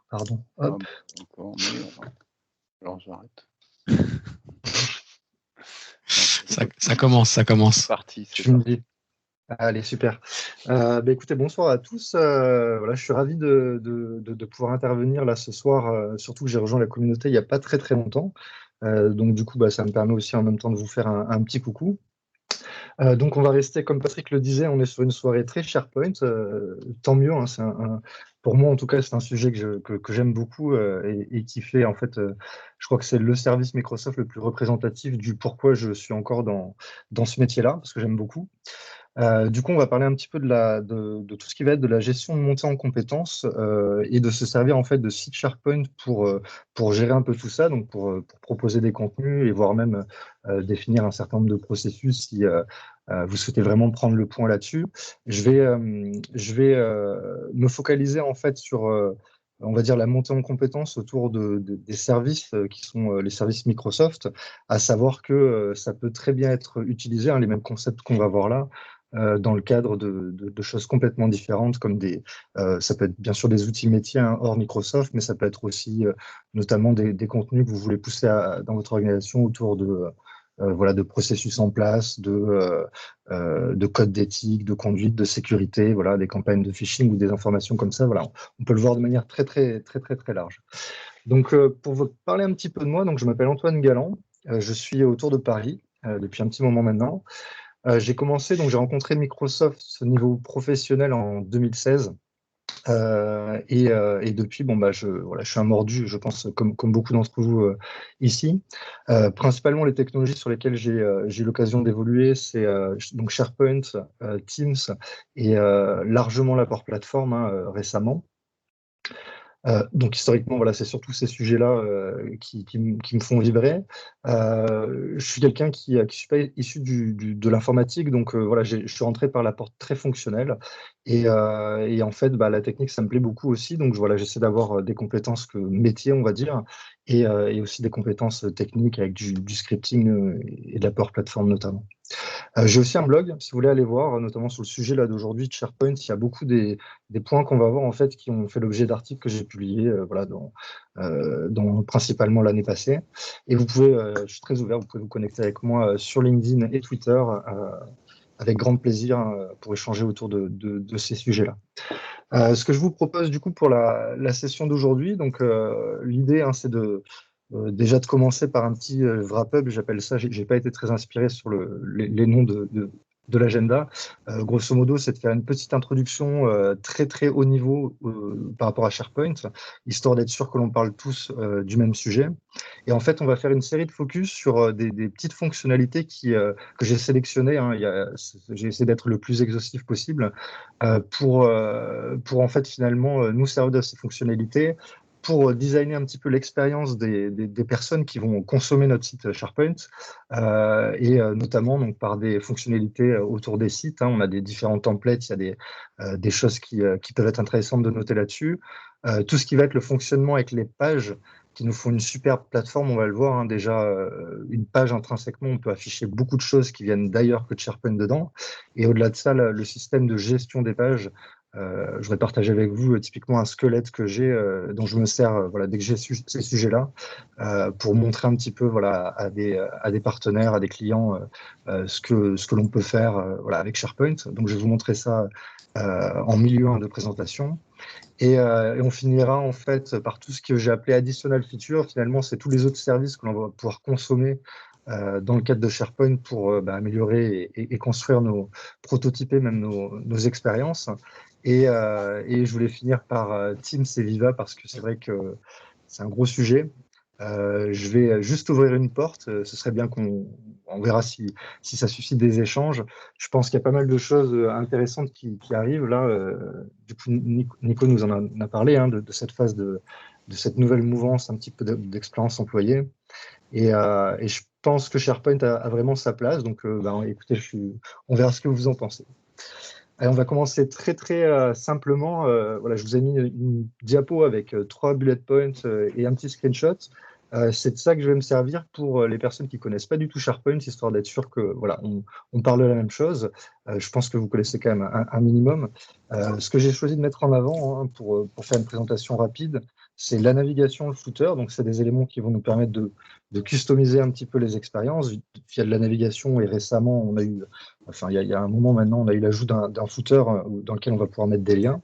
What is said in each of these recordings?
Pardon. Ah, Hop. encore mieux. Alors j'arrête. Ça commence. C'est parti. Tu me dis. Allez, super. Écoutez, bonsoir à tous. Voilà, je suis ravi de pouvoir intervenir là ce soir, surtout que j'ai rejoint la communauté il n'y a pas très très longtemps. Donc du coup, ça me permet aussi en même temps de vous faire un petit coucou. Donc on va rester, comme Patrick le disait, on est sur une soirée très SharePoint, tant mieux, hein, pour moi en tout cas c'est un sujet que j'aime beaucoup et qui fait en fait, je crois que c'est le service Microsoft le plus représentatif du pourquoi je suis encore dans ce métier-là, parce que j'aime beaucoup. Du coup, on va parler un petit peu de tout ce qui va être de la gestion de montée en compétences et de se servir en fait de sites SharePoint pour gérer un peu tout ça, donc pour proposer des contenus et voire même définir un certain nombre de processus si vous souhaitez vraiment prendre le point là-dessus. Je vais me focaliser en fait sur on va dire la montée en compétences autour des services qui sont les services Microsoft, à savoir que ça peut très bien être utilisé, hein, les mêmes concepts qu'on va voir là, dans le cadre de choses complètement différentes, comme ça peut être bien sûr des outils métiers hein, hors Microsoft, mais ça peut être aussi notamment des contenus que vous voulez pousser dans votre organisation autour voilà, de processus en place, de codes d'éthique, de conduite, de sécurité, voilà, des campagnes de phishing ou des informations comme ça. Voilà, on peut le voir de manière très, très, très, très, très large. Donc, pour vous parler un petit peu de moi, donc, je m'appelle Antoine Galland, je suis autour de Paris depuis un petit moment maintenant. J'ai commencé, donc j'ai rencontré Microsoft au niveau professionnel en 2016. Et depuis, voilà, je suis un mordu, je pense, comme beaucoup d'entre vous ici. Principalement, les technologies sur lesquelles j'ai eu l'occasion d'évoluer, c'est donc SharePoint, Teams et largement la Power Platform hein, récemment. Donc historiquement, voilà, c'est surtout ces sujets-là qui me font vibrer. Je suis quelqu'un qui suis pas issu de l'informatique, donc voilà, je suis rentré par la porte très fonctionnelle. Et en fait, la technique, ça me plaît beaucoup aussi. Donc voilà, j'essaie d'avoir des compétences métiers, on va dire, et aussi des compétences techniques avec du scripting et de la Power Platform notamment. J'ai aussi un blog, si vous voulez aller voir, notamment sur le sujet là d'aujourd'hui de SharePoint. Il y a beaucoup des points qu'on va voir en fait qui ont fait l'objet d'articles que j'ai publiés voilà, principalement l'année passée. Et vous pouvez, je suis très ouvert, vous pouvez vous connecter avec moi sur LinkedIn et Twitter avec grand plaisir pour échanger autour de ces sujets-là. Ce que je vous propose du coup pour la session d'aujourd'hui, donc l'idée hein, c'est déjà de commencer par un petit wrap-up, j'appelle ça, j'ai pas été très inspiré sur les noms de l'agenda. Grosso modo, c'est de faire une petite introduction très très haut niveau par rapport à SharePoint, histoire d'être sûr que l'on parle tous du même sujet. Et en fait, on va faire une série de focus sur des petites fonctionnalités que j'ai sélectionnées. Hein. J'ai essayé d'être le plus exhaustif possible pour en fait finalement nous servir de ces fonctionnalités pour designer un petit peu l'expérience des personnes qui vont consommer notre site SharePoint et notamment donc, par des fonctionnalités autour des sites. Hein. On a des différents templates, il y a des choses qui peuvent être intéressantes de noter là-dessus. Tout ce qui va être le fonctionnement avec les pages qui nous font une superbe plateforme, on va le voir. Hein. Déjà, une page intrinsèquement, on peut afficher beaucoup de choses qui viennent d'ailleurs que de SharePoint dedans. Et au-delà de ça, le système de gestion des pages, je voudrais partager avec vous typiquement un squelette que j'ai, dont je me sers voilà, dès que j'ai ces sujets-là, pour montrer un petit peu voilà, à des partenaires, à des clients, ce que l'on peut faire voilà, avec SharePoint. Donc je vais vous montrer ça en milieu de présentation. Et on finira en fait par tout ce que j'ai appelé additional feature. Finalement, c'est tous les autres services que l'on va pouvoir consommer dans le cadre de SharePoint pour améliorer et construire prototyper même nos expériences. Et je voulais finir par Teams et Viva parce que c'est vrai que c'est un gros sujet. Je vais juste ouvrir une porte. Ce serait bien on verra si ça suscite des échanges. Je pense qu'il y a pas mal de choses intéressantes qui arrivent là. Du coup, Nico nous en a parlé hein, de cette phase de cette nouvelle mouvance un petit peu d'expérience employée. Et je pense que SharePoint a vraiment sa place. Donc, écoutez, on verra ce que vous en pensez. Allez, on va commencer très très simplement. Voilà, je vous ai mis une diapo avec 3 bullet points et un petit screenshot. C'est de ça que je vais me servir pour les personnes qui connaissent pas du tout SharePoint, histoire d'être sûr que voilà, on parle de la même chose. Je pense que vous connaissez quand même un minimum. Ce que j'ai choisi de mettre en avant hein, pour faire une présentation rapide, c'est la navigation, le footer. Donc, c'est des éléments qui vont nous permettre de customiser un petit peu les expériences via de la navigation. Et récemment, on a eu, enfin, il y a un moment maintenant, on a eu l'ajout d'un footer dans lequel on va pouvoir mettre des liens.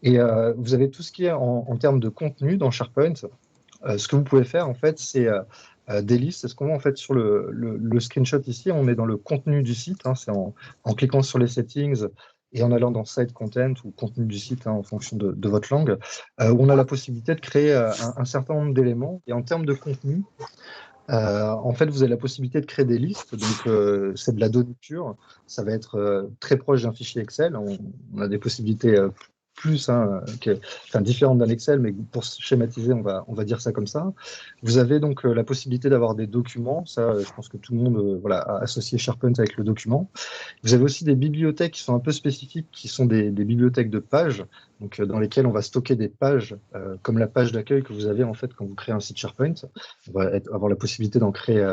Et vous avez tout ce qui est en termes de contenu dans SharePoint. Ce que vous pouvez faire, en fait, c'est des listes. C'est ce qu'on voit en fait sur le screenshot ici. On est dans le contenu du site. Hein, c'est en cliquant sur les settings et en allant dans Site Content ou contenu du site, hein, en fonction de votre langue, où on a la possibilité de créer un certain nombre d'éléments. Et en termes de contenu, en fait, vous avez la possibilité de créer des listes. Donc, c'est de la donnée pure. Ça va être très proche d'un fichier Excel. On a des possibilités plus, hein, enfin, différentes d'un Excel, mais pour schématiser, on va dire ça comme ça. Vous avez donc la possibilité d'avoir des documents. Ça, je pense que tout le monde voilà, a associé SharePoint avec le document. Vous avez aussi des bibliothèques qui sont un peu spécifiques, qui sont des bibliothèques de pages, donc, dans lesquelles on va stocker des pages, comme la page d'accueil que vous avez en fait quand vous créez un site SharePoint. On va avoir la possibilité d'en créer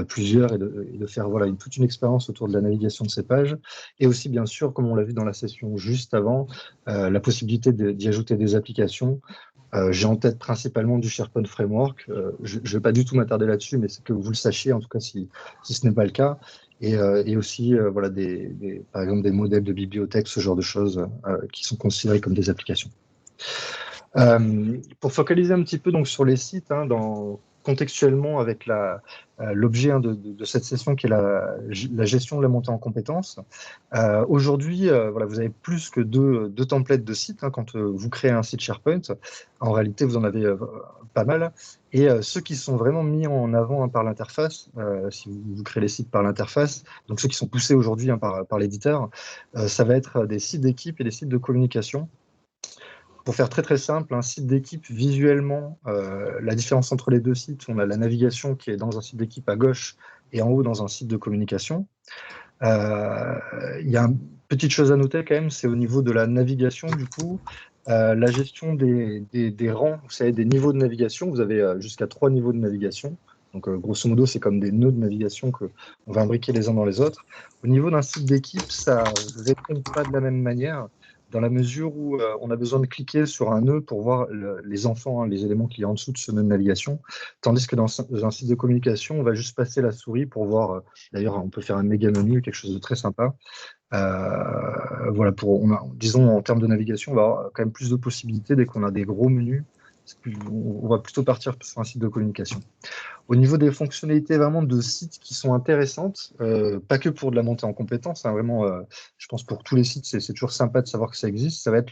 plusieurs et de faire voilà, toute une expérience autour de la navigation de ces pages. Et aussi, bien sûr, comme on l'a vu dans la session juste avant, la possibilité d'y ajouter des applications. J'ai en tête principalement du SharePoint Framework. Je ne vais pas du tout m'attarder là-dessus, mais c'est que vous le sachiez, en tout cas, si ce n'est pas le cas. Et aussi, voilà, par exemple, des modèles de bibliothèques, ce genre de choses qui sont considérés comme des applications. Pour focaliser un petit peu donc, sur les sites, hein, contextuellement avec l'objet de cette session qui est la gestion de la montée en compétences. Aujourd'hui, voilà, vous avez plus que deux templates de sites, hein, quand vous créez un site SharePoint. En réalité, vous en avez pas mal. Et ceux qui sont vraiment mis en avant, hein, par l'interface, si vous créez les sites par l'interface, donc ceux qui sont poussés aujourd'hui, hein, par l'éditeur, ça va être des sites d'équipe et des sites de communication. Pour faire très très simple, un site d'équipe visuellement, la différence entre les deux sites, on a la navigation qui est dans un site d'équipe à gauche et en haut dans un site de communication. Il y a une petite chose à noter quand même, c'est au niveau de la navigation du coup, la gestion des rangs, vous savez, des niveaux de navigation, vous avez jusqu'à 3 niveaux de navigation. Donc, grosso modo, c'est comme des nœuds de navigation qu'on va imbriquer les uns dans les autres. Au niveau d'un site d'équipe, ça ne répond pas de la même manière, dans la mesure où on a besoin de cliquer sur un nœud pour voir les enfants, hein, les éléments qu'il y a en dessous de ce nœud de navigation, tandis que dans un site de communication, on va juste passer la souris pour voir, d'ailleurs, on peut faire un méga menu, quelque chose de très sympa. Voilà, disons, en termes de navigation, on va avoir quand même plus de possibilités dès qu'on a des gros menus. On va plutôt partir sur un site de communication. Au niveau des fonctionnalités vraiment de sites qui sont intéressantes, pas que pour de la montée en compétences, hein, vraiment, je pense pour tous les sites, c'est toujours sympa de savoir que ça existe. Ça va être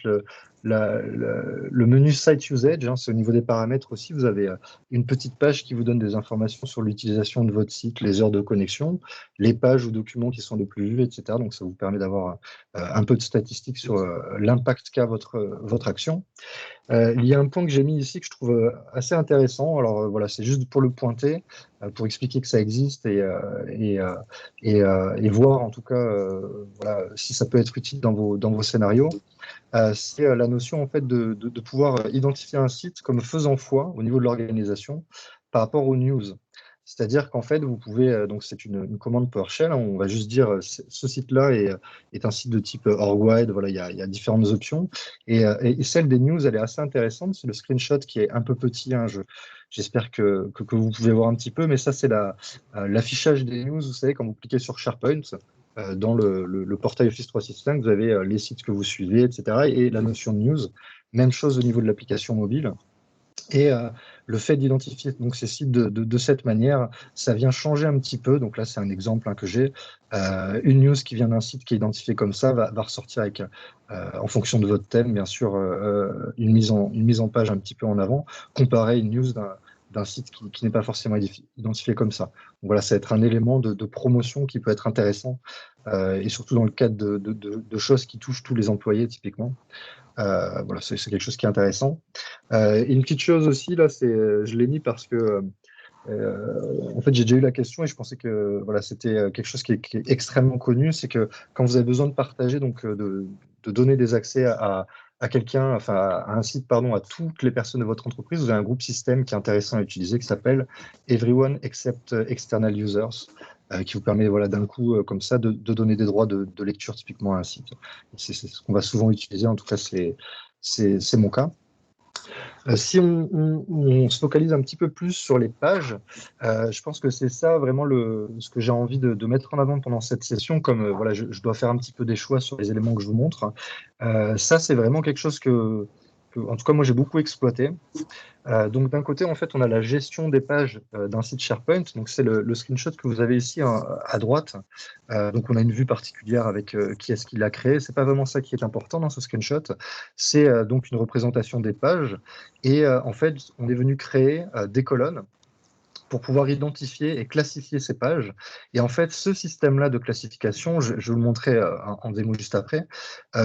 le menu Site Usage, hein, c'est au niveau des paramètres aussi. Vous avez une petite page qui vous donne des informations sur l'utilisation de votre site, les heures de connexion, les pages ou documents qui sont les plus vus, etc. Donc ça vous permet d'avoir un peu de statistiques sur l'impact qu'a votre action. Il y a un point que j'ai mis ici que je trouve assez intéressant. Alors voilà, c'est juste pour le pointer, pour expliquer que ça existe et voir en tout cas voilà, si ça peut être utile dans vos scénarios. C'est la notion en fait de pouvoir identifier un site comme faisant foi au niveau de l'organisation par rapport aux news. C'est-à-dire qu'en fait, vous pouvez, donc c'est une commande PowerShell, hein, on va juste dire ce site-là est un site de type org-wide, voilà, il y a différentes options. Et celle des news, elle est assez intéressante, c'est le screenshot qui est un peu petit, hein, j'espère que vous pouvez voir un petit peu, mais ça c'est l'affichage des news, vous savez, quand vous cliquez sur SharePoint, dans le portail Office 365, vous avez les sites que vous suivez, etc. Et la notion de news, même chose au niveau de l'application mobile. Et le fait d'identifier donc ces sites de cette manière, ça vient changer un petit peu. Donc là, c'est un exemple, hein, que j'ai. Une news qui vient d'un site qui est identifié comme ça va ressortir avec, en fonction de votre thème, bien sûr, une mise en page un petit peu en avant, comparé à une news d'un site qui n'est pas forcément identifié comme ça. Donc voilà, ça va être un élément de promotion qui peut être intéressant, et surtout dans le cadre de choses qui touchent tous les employés, typiquement. Voilà, c'est quelque chose qui est intéressant. Et une petite chose aussi, là, je l'ai mis parce que en fait, j'ai déjà eu la question et je pensais que voilà, c'était quelque chose qui est extrêmement connu. C'est que quand vous avez besoin de partager, donc de donner des accès à quelqu'un, enfin à un site, pardon, à toutes les personnes de votre entreprise, vous avez un groupe système qui est intéressant à utiliser qui s'appelle Everyone Except External Users, qui vous permet voilà, d'un coup, comme ça, de donner des droits de lecture typiquement à un site. C'est ce qu'on va souvent utiliser, en tout cas, c'est mon cas. Si on se focalise un petit peu plus sur les pages, je pense que c'est ça vraiment ce que j'ai envie de mettre en avant pendant cette session, comme voilà, je dois faire un petit peu des choix sur les éléments que je vous montre. Ça, c'est vraiment quelque chose en tout cas, moi, j'ai beaucoup exploité. Donc d'un côté, en fait, on a la gestion des pages d'un site SharePoint. Donc c'est le screenshot que vous avez ici hein, à droite. Donc on a une vue particulière avec qui est-ce qui l'a créé. C'est pas vraiment ça qui est important dans ce screenshot. C'est donc une représentation des pages. Et en fait, on est venu créer des colonnes pour pouvoir identifier et classifier ces pages. Et en fait, ce système-là de classification, je vais vous le montrer en démo juste après,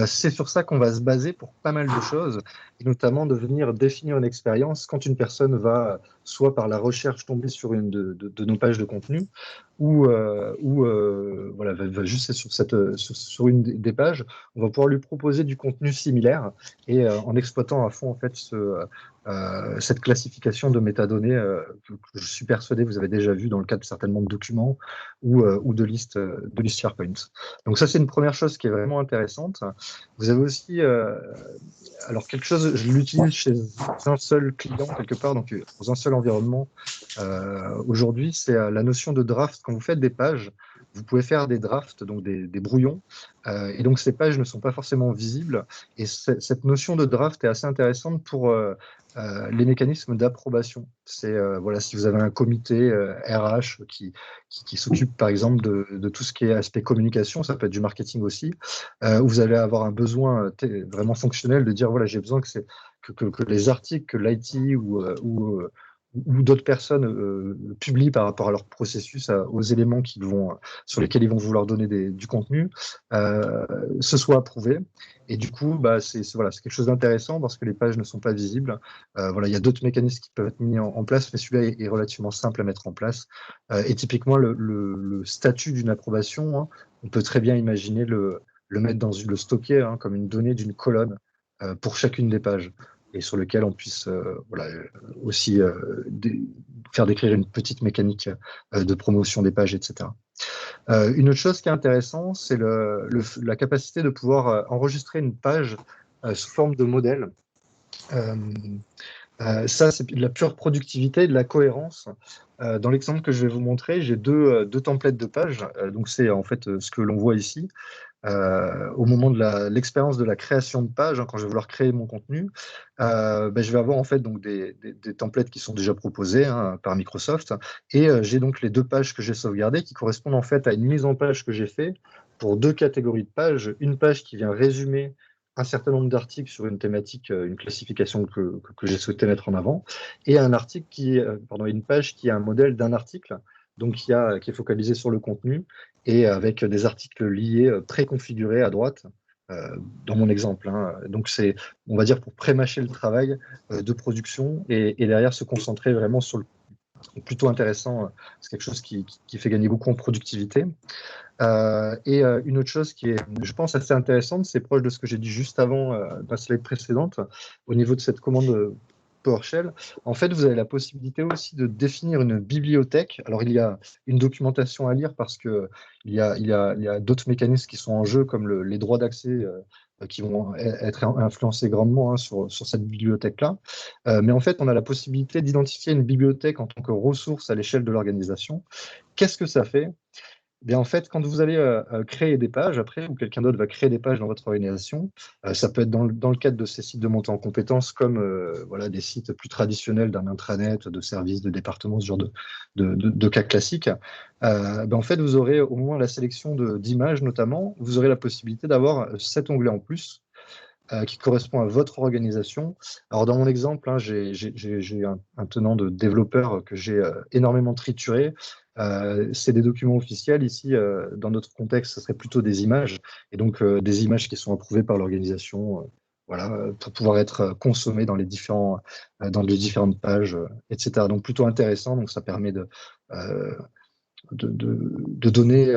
c'est sur ça qu'on va se baser pour pas mal de choses, et notamment de venir définir une expérience quand une personne va, soit par la recherche, tomber sur une de nos pages de contenu, ou voilà, va juste sur une des pages, on va pouvoir lui proposer du contenu similaire, et en exploitant à fond en fait cette classification de métadonnées que je suis persuadé vous avez déjà vu dans le cadre certainement de documents ou de listes SharePoint. Donc ça, c'est une première chose qui est vraiment intéressante. Vous avez aussi, alors quelque chose, je l'utilise chez un seul client quelque part, donc dans un seul environnement. Aujourd'hui, c'est la notion de draft. Quand vous faites des pages, vous pouvez faire des drafts, donc des brouillons, et donc ces pages ne sont pas forcément visibles. Et cette notion de draft est assez intéressante pour les mécanismes d'approbation. C'est voilà, si vous avez un comité RH qui s'occupe par exemple de tout ce qui est aspect communication, ça peut être du marketing aussi, où vous allez avoir un besoin vraiment fonctionnel de dire voilà, j'ai besoin que les articles, que l'IT ou d'autres personnes publient par rapport à leur processus, aux éléments sur lesquels ils vont vouloir donner du contenu, ce soit approuvé. Et du coup, bah, voilà, c'est quelque chose d'intéressant parce que les pages ne sont pas visibles. Voilà, il y a d'autres mécanismes qui peuvent être mis en place, mais celui-là est relativement simple à mettre en place. Et typiquement, le statut d'une approbation, hein, on peut très bien imaginer le mettre le stocker hein, comme une donnée d'une colonne pour chacune des pages et sur lequel on puisse voilà, aussi faire décrire une petite mécanique de promotion des pages, etc. Une autre chose qui est intéressante, c'est la capacité de pouvoir enregistrer une page sous forme de modèle. Ça, c'est de la pure productivité et de la cohérence. Dans l'exemple que je vais vous montrer, j'ai deux templates de pages. Donc, c'est en fait ce que l'on voit ici. Au moment de l'expérience de la création de page, hein, quand je vais vouloir créer mon contenu, ben, je vais avoir en fait donc des templates qui sont déjà proposés hein, par Microsoft, et j'ai donc les deux pages que j'ai sauvegardées qui correspondent en fait à une mise en page que j'ai fait pour deux catégories de pages. Une page qui vient résumer un certain nombre d'articles sur une thématique, une classification que j'ai souhaité mettre en avant, et un article une page qui est un modèle d'un article, donc qui est focalisé sur le contenu et avec des articles liés préconfigurés à droite, dans mon exemple. Hein. Donc, c'est, on va dire, pour pré-mâcher le travail de production et derrière se concentrer vraiment sur le plutôt intéressant. C'est quelque chose qui fait gagner beaucoup en productivité. Et une autre chose qui est, je pense, assez intéressante, c'est proche de ce que j'ai dit juste avant, dans la slide précédente, au niveau de cette commande PowerShell. En fait, vous avez la possibilité aussi de définir une bibliothèque. Alors, il y a une documentation à lire parce qu'il y a d'autres mécanismes qui sont en jeu, comme les droits d'accès qui vont être influencés grandement hein, sur cette bibliothèque-là. Mais en fait, on a la possibilité d'identifier une bibliothèque en tant que ressource à l'échelle de l'organisation. Qu'est-ce que ça fait ? Bien, en fait, quand vous allez créer des pages après, ou quelqu'un d'autre va créer des pages dans votre organisation, ça peut être dans le cadre de ces sites de montée en compétences, comme voilà, des sites plus traditionnels d'un intranet, de services, de départements, ce genre de cas classiques. Ben, en fait, vous aurez au moment de la sélection d'images notamment, vous aurez la possibilité d'avoir cet onglet en plus qui correspond à votre organisation. Alors, dans mon exemple, hein, j'ai un tenant de développeur que j'ai énormément trituré. C'est des documents officiels. Ici, dans notre contexte, ce serait plutôt des images, et donc des images qui sont approuvées par l'organisation, voilà, pour pouvoir être consommées dans les différentes pages, etc. Donc, plutôt intéressant. Donc, ça permet de donner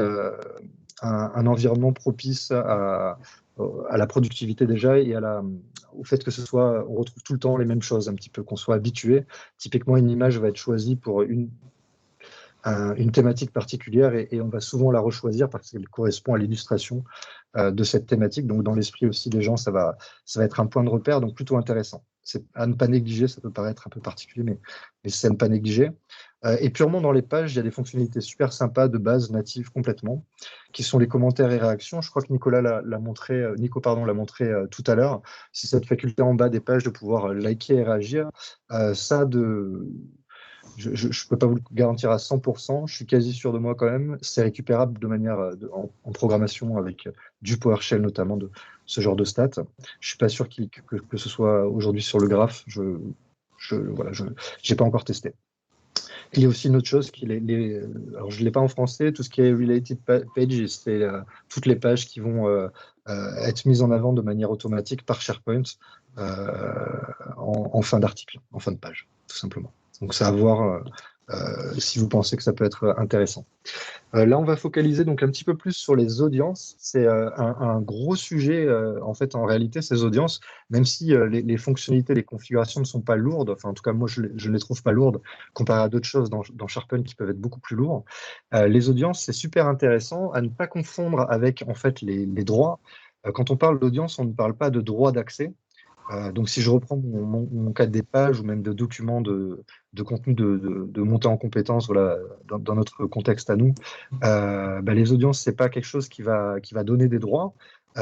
un environnement propice à la productivité déjà et au fait que on retrouve tout le temps les mêmes choses, un petit peu, qu'on soit habitué. Typiquement, une image va être choisie pour une thématique particulière et on va souvent la rechoisir parce qu'elle correspond à l'illustration de cette thématique. Donc, dans l'esprit aussi des gens, ça va être un point de repère, donc plutôt intéressant. c'est à ne pas négliger, ça peut paraître un peu particulier, mais c'est à ne pas négliger. Et purement dans les pages, il y a des fonctionnalités super sympas de base, natives complètement, qui sont les commentaires et réactions. Je crois que Nico l'a montré tout à l'heure. C'est cette faculté en bas des pages de pouvoir liker et réagir. Je ne peux pas vous le garantir à 100%, je suis quasi sûr de moi quand même. C'est récupérable de manière en programmation avec du PowerShell notamment, de ce genre de stats. Je ne suis pas sûr que ce soit aujourd'hui sur le graphe. Voilà, je n'ai pas encore testé. Il y a aussi une autre chose alors je ne l'ai pas en français, tout ce qui est related pages, c'est toutes les pages qui vont être mises en avant de manière automatique par SharePoint en fin d'article, en fin de page, tout simplement. Donc c'est à voir si vous pensez que ça peut être intéressant. Là, on va focaliser donc un petit peu plus sur les audiences. C'est un gros sujet, en fait, en réalité, ces audiences, même si les fonctionnalités, les configurations ne sont pas lourdes, enfin, en tout cas, moi, je ne les trouve pas lourdes, comparé à d'autres choses dans SharePoint qui peuvent être beaucoup plus lourds. Les audiences, c'est super intéressant à ne pas confondre avec, en fait, les droits. Quand on parle d'audience, on ne parle pas de droit d'accès. Donc, si je reprends mon cas des pages ou même de documents de contenu de montée en compétences, voilà, dans notre contexte à nous, les audiences, c'est pas quelque chose qui va donner des droits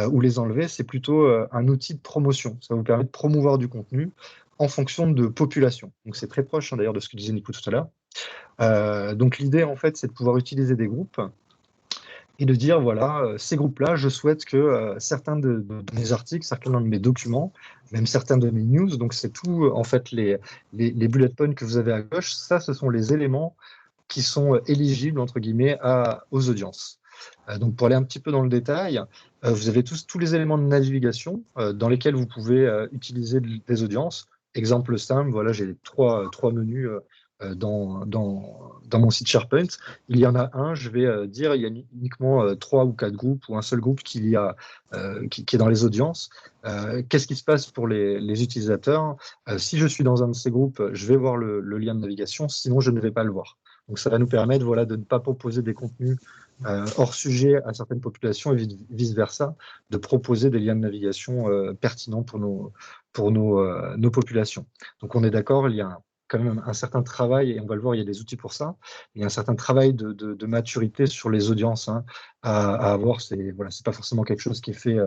ou les enlever, c'est plutôt un outil de promotion. Ça vous permet de promouvoir du contenu en fonction de population. Donc, c'est très proche d'ailleurs de ce que disait Nico tout à l'heure. Donc, l'idée, en fait, c'est de pouvoir utiliser des groupes et de dire, voilà, ces groupes-là, je souhaite que certains de mes articles, certains de mes documents, même certains de mes news, donc c'est tout, en fait, les bullet points que vous avez à gauche, ça, ce sont les éléments qui sont éligibles, entre guillemets, aux audiences. Donc, pour aller un petit peu dans le détail, vous avez tous les éléments de navigation dans lesquels vous pouvez utiliser des audiences. Exemple simple, voilà, j'ai trois menus dans mon site SharePoint. Il y en a un, je vais dire, il y a uniquement 3 ou 4 groupes ou un seul groupe qui est dans les audiences. Qu'est-ce qui se passe pour les utilisateurs? Si je suis dans un de ces groupes, je vais voir le lien de navigation, sinon je ne vais pas le voir. Donc ça va nous permettre, voilà, de ne pas proposer des contenus hors sujet à certaines populations et vice-versa, de proposer des liens de navigation pertinents pour nos populations. Donc on est d'accord, il y a quand même un certain travail, et on va le voir, il y a des outils pour ça, il y a un certain travail de maturité sur les audiences à avoir. C'est pas forcément quelque chose qui est fait,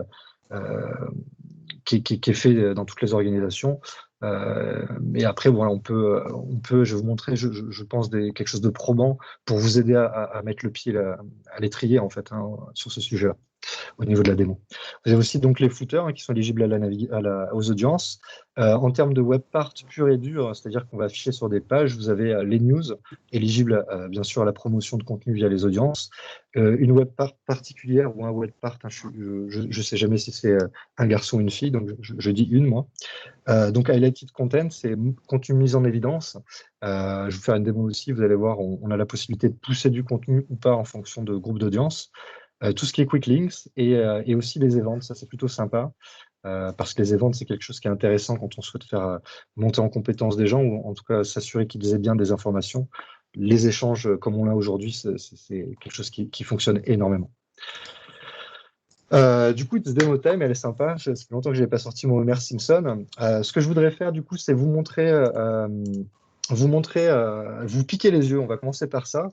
qui est fait dans toutes les organisations. Mais après, voilà, on peut, je vais vous montrer, je pense, quelque chose de probant pour vous aider à mettre le pied à l'étrier, en fait, sur ce sujet-là, au niveau de la démo. Vous avez aussi donc les footers qui sont éligibles aux audiences. En termes de web part pur et dur, c'est-à-dire qu'on va afficher sur des pages, vous avez les news éligibles bien sûr à la promotion de contenu via les audiences. Une web part particulière ou un web part, je ne sais jamais si c'est un garçon ou une fille, donc je dis une moi. Donc highlighted content, c'est contenu mis en évidence. Je vais vous faire une démo aussi, vous allez voir, on a la possibilité de pousser du contenu ou pas en fonction de groupe d'audience. Tout ce qui est quick links et aussi les events, ça c'est plutôt sympa parce que les events c'est quelque chose qui est intéressant quand on souhaite faire monter en compétence des gens ou en tout cas s'assurer qu'ils aient bien des informations. Les échanges comme on l'a aujourd'hui, c'est quelque chose qui fonctionne énormément. Du coup, cette démo time, elle est sympa. Ça fait longtemps que je n'avais pas sorti mon Homer Simpson. Ce que je voudrais faire, du coup, c'est vous piquer les yeux. On va commencer par ça.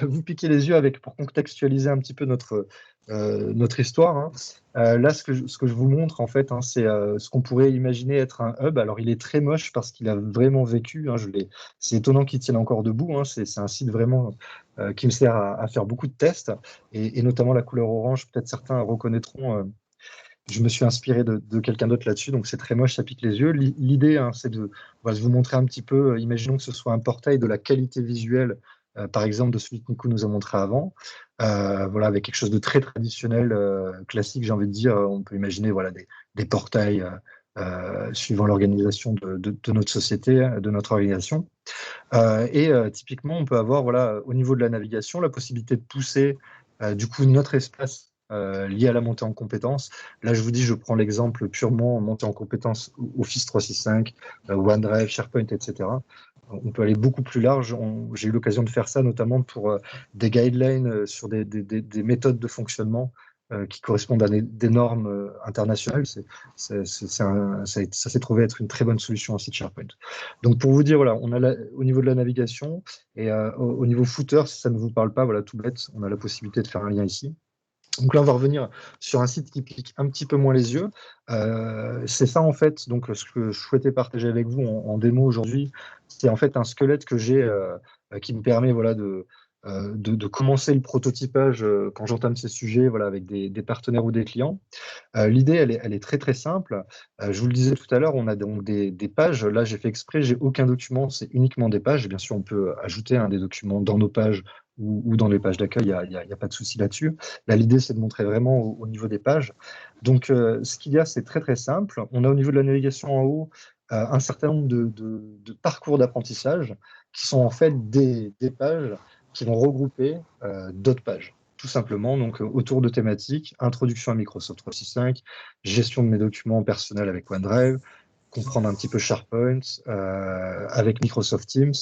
Vous piquer les yeux pour contextualiser un petit peu notre histoire. Là, ce que je vous montre, en fait, c'est ce qu'on pourrait imaginer être un hub. Alors, il est très moche parce qu'il a vraiment vécu. C'est étonnant qu'il tienne encore debout. C'est un site vraiment qui me sert à faire beaucoup de tests, et notamment la couleur orange. Peut-être certains reconnaîtront. Je me suis inspiré de quelqu'un d'autre là-dessus, donc c'est très moche, ça pique les yeux. L'idée, c'est de vous montrer un petit peu, imaginons que ce soit un portail de la qualité visuelle, par exemple de celui que Nico nous a montré avant, voilà, avec quelque chose de très traditionnel, classique, j'ai envie de dire. On peut imaginer des portails suivant l'organisation de notre société, de notre organisation. Typiquement, on peut avoir, voilà, au niveau de la navigation, la possibilité de pousser du coup notre espace lié à la montée en compétences. Là, je vous dis, je prends l'exemple purement montée en compétences Office 365, OneDrive, SharePoint, etc. On peut aller beaucoup plus large. J'ai eu l'occasion de faire ça notamment pour des guidelines sur des méthodes de fonctionnement qui correspondent à des normes internationales. Ça s'est trouvé être une très bonne solution aussi de SharePoint. Donc pour vous dire, voilà, on a au niveau de la navigation et au niveau footer, si ça ne vous parle pas, voilà, tout bête, on a la possibilité de faire un lien ici. Donc là, on va revenir sur un site qui pique un petit peu moins les yeux. C'est ça, en fait, donc ce que je souhaitais partager avec vous en démo aujourd'hui, c'est en fait un squelette que j'ai qui me permet voilà, de commencer le prototypage quand j'entame ces sujets voilà, avec des partenaires ou des clients. L'idée, elle est très très simple. Je vous le disais tout à l'heure, on a donc des pages. Là, j'ai fait exprès, j'ai aucun document, c'est uniquement des pages. Et bien sûr, on peut ajouter des documents dans nos pages ou dans les pages d'accueil, il n'y a pas de souci là-dessus. Là, l'idée, c'est de montrer vraiment au niveau des pages. Donc, ce qu'il y a, c'est très très simple. On a au niveau de la navigation en haut un certain nombre de parcours d'apprentissage qui sont en fait des pages qui vont regrouper d'autres pages tout simplement, donc autour de thématiques, introduction à Microsoft 365, gestion de mes documents personnels avec OneDrive, comprendre un petit peu SharePoint avec Microsoft Teams,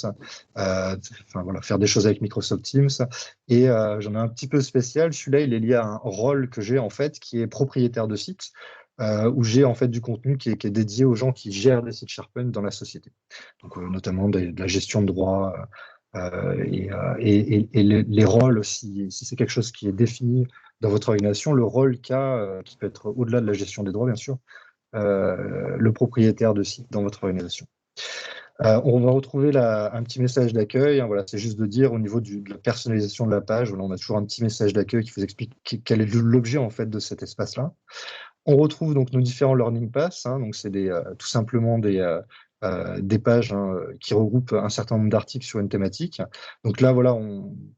enfin voilà, faire des choses avec Microsoft Teams. Et j'en ai un petit peu spécial. Celui-là, il est lié à un rôle que j'ai en fait, qui est propriétaire de site, où j'ai en fait du contenu qui est dédié aux gens qui gèrent des sites SharePoint dans la société. Donc notamment de la gestion de droits. Et les rôles, si c'est quelque chose qui est défini dans votre organisation, le rôle qu'a, qui peut être au-delà de la gestion des droits, bien sûr, le propriétaire de site dans votre organisation. On va retrouver un petit message d'accueil. Voilà, c'est juste de dire au niveau de la personnalisation de la page, voilà, on a toujours un petit message d'accueil qui vous explique quel est l'objet en fait de cet espace-là. On retrouve donc nos différents learning paths. Donc c'est tout simplement des pages qui regroupent un certain nombre d'articles sur une thématique. Donc là, voilà,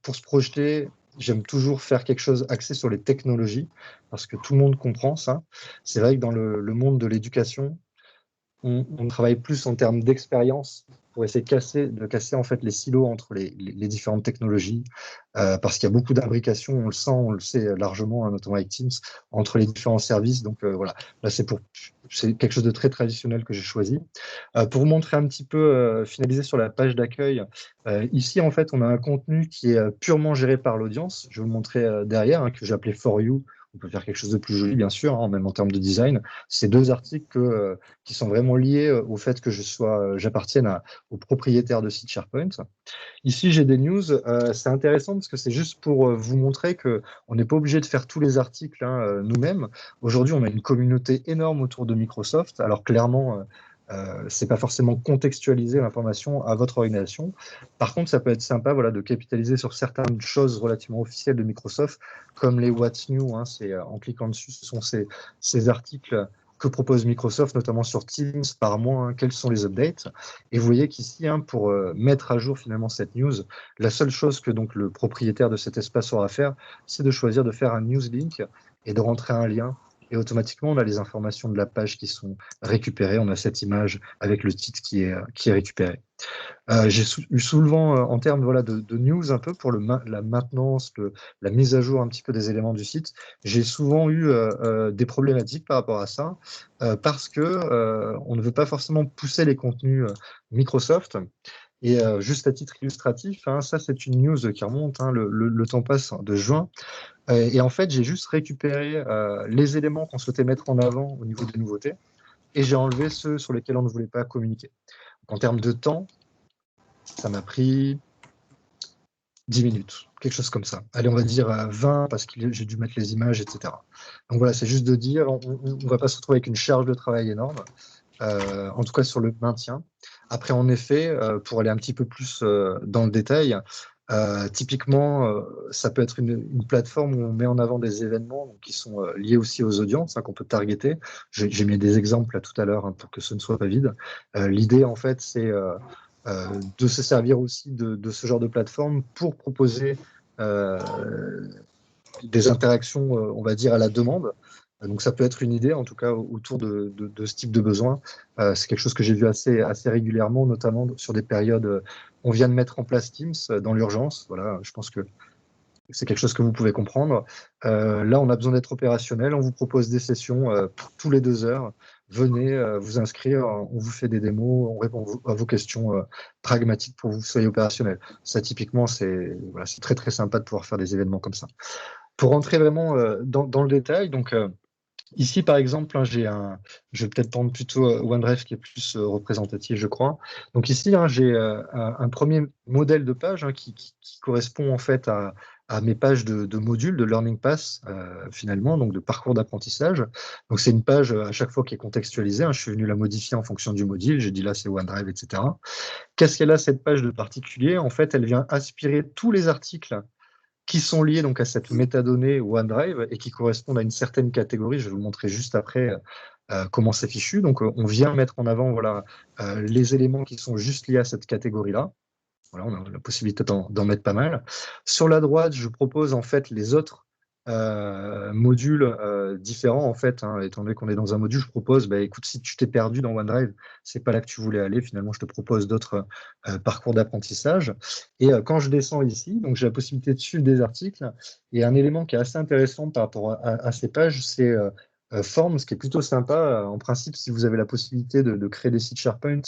pour se projeter, j'aime toujours faire quelque chose axé sur les technologies, parce que tout le monde comprend ça. C'est vrai que dans le monde de l'éducation, on travaille plus en termes d'expérience pour essayer de casser en fait les silos entre les différentes technologies, parce qu'il y a beaucoup d'imbrication, on le sait largement, notamment avec Teams, entre les différents services. Donc voilà, là c'est quelque chose de très traditionnel que j'ai choisi. Pour vous montrer un petit peu, finaliser sur la page d'accueil, ici en fait on a un contenu qui est purement géré par l'audience. Je vais vous le montrer derrière, que j'ai appelé For You. On peut faire quelque chose de plus joli, bien sûr, même en termes de design. C'est deux articles qui sont vraiment liés au fait que j'appartienne aux propriétaires de sites SharePoint. Ici, j'ai des news. C'est intéressant parce que c'est juste pour vous montrer qu'on n'est pas obligé de faire tous les articles nous-mêmes. Aujourd'hui, on a une communauté énorme autour de Microsoft. Alors clairement, c'est pas forcément contextualiser l'information à votre organisation. Par contre, ça peut être sympa voilà, de capitaliser sur certaines choses relativement officielles de Microsoft, comme les What's New. En cliquant dessus, ce sont ces articles que propose Microsoft, notamment sur Teams par mois, quels sont les updates. Et vous voyez qu'ici, pour mettre à jour finalement cette news, la seule chose que donc le propriétaire de cet espace aura à faire, c'est de choisir de faire un news link et de rentrer un lien. Et automatiquement, on a les informations de la page qui sont récupérées. On a cette image avec le titre qui est récupéré. J'ai eu souvent, en termes voilà, de news un peu pour la maintenance, la mise à jour un petit peu des éléments du site, j'ai souvent eu des problématiques par rapport à ça, parce que on ne veut pas forcément pousser les contenus Microsoft. Et juste à titre illustratif, ça c'est une news qui remonte, le temps passe de juin. Et en fait, j'ai juste récupéré les éléments qu'on souhaitait mettre en avant au niveau des nouveautés, et j'ai enlevé ceux sur lesquels on ne voulait pas communiquer. Donc, en termes de temps, ça m'a pris 10 minutes, quelque chose comme ça. Allez, on va dire 20 parce que j'ai dû mettre les images, etc. Donc voilà, c'est juste de dire, on ne va pas se retrouver avec une charge de travail énorme, en tout cas sur le maintien. Après, en effet, pour aller un petit peu plus dans le détail, typiquement, ça peut être une plateforme où on met en avant des événements qui sont liés aussi aux audiences, qu'on peut targeter. J'ai mis des exemples là, tout à l'heure pour que ce ne soit pas vide. L'idée, en fait, c'est de se servir aussi de ce genre de plateforme pour proposer des interactions, on va dire, à la demande. Donc ça peut être une idée, en tout cas, autour de ce type de besoin. C'est quelque chose que j'ai vu assez régulièrement, notamment sur des périodes. On vient de mettre en place Teams dans l'urgence. Voilà, je pense que c'est quelque chose que vous pouvez comprendre. Là, on a besoin d'être opérationnel. On vous propose des sessions tous les 2 heures. Venez vous inscrire, on vous fait des démos, on répond à vos questions pragmatiques pour que vous soyez opérationnel. Ça, typiquement, c'est très, très sympa de pouvoir faire des événements comme ça. Pour rentrer vraiment dans le détail, donc ici par exemple, hein, je vais peut-être prendre plutôt OneDrive qui est plus représentatif, je crois. Donc ici, hein, j'ai un premier modèle de page, hein, qui correspond en fait à mes pages de modules, de Learning Pass, finalement, donc de parcours d'apprentissage. Donc c'est une page à chaque fois qui est contextualisée, hein. Je suis venu la modifier en fonction du module, j'ai dit là c'est OneDrive, etc. Qu'est-ce qu'elle a cette page de particulier? En fait, elle vient aspirer tous les articles qui sont liés donc à cette métadonnée OneDrive et qui correspondent à une certaine catégorie. Je vais vous montrer juste après comment c'est fichu. Donc, on vient mettre en avant voilà, les éléments qui sont juste liés à cette catégorie-là. Voilà, on a la possibilité d'en mettre pas mal. Sur la droite, je propose en fait les autres modules différents. En fait, hein, étant donné qu'on est dans un module, je propose, bah, écoute, si tu t'es perdu dans OneDrive, c'est pas là que tu voulais aller. Finalement, je te propose d'autres parcours d'apprentissage. Et quand je descends ici, donc j'ai la possibilité de suivre des articles. Et un élément qui est assez intéressant par rapport à ces pages, c'est Forms, ce qui est plutôt sympa. En principe, si vous avez la possibilité de créer des sites SharePoint,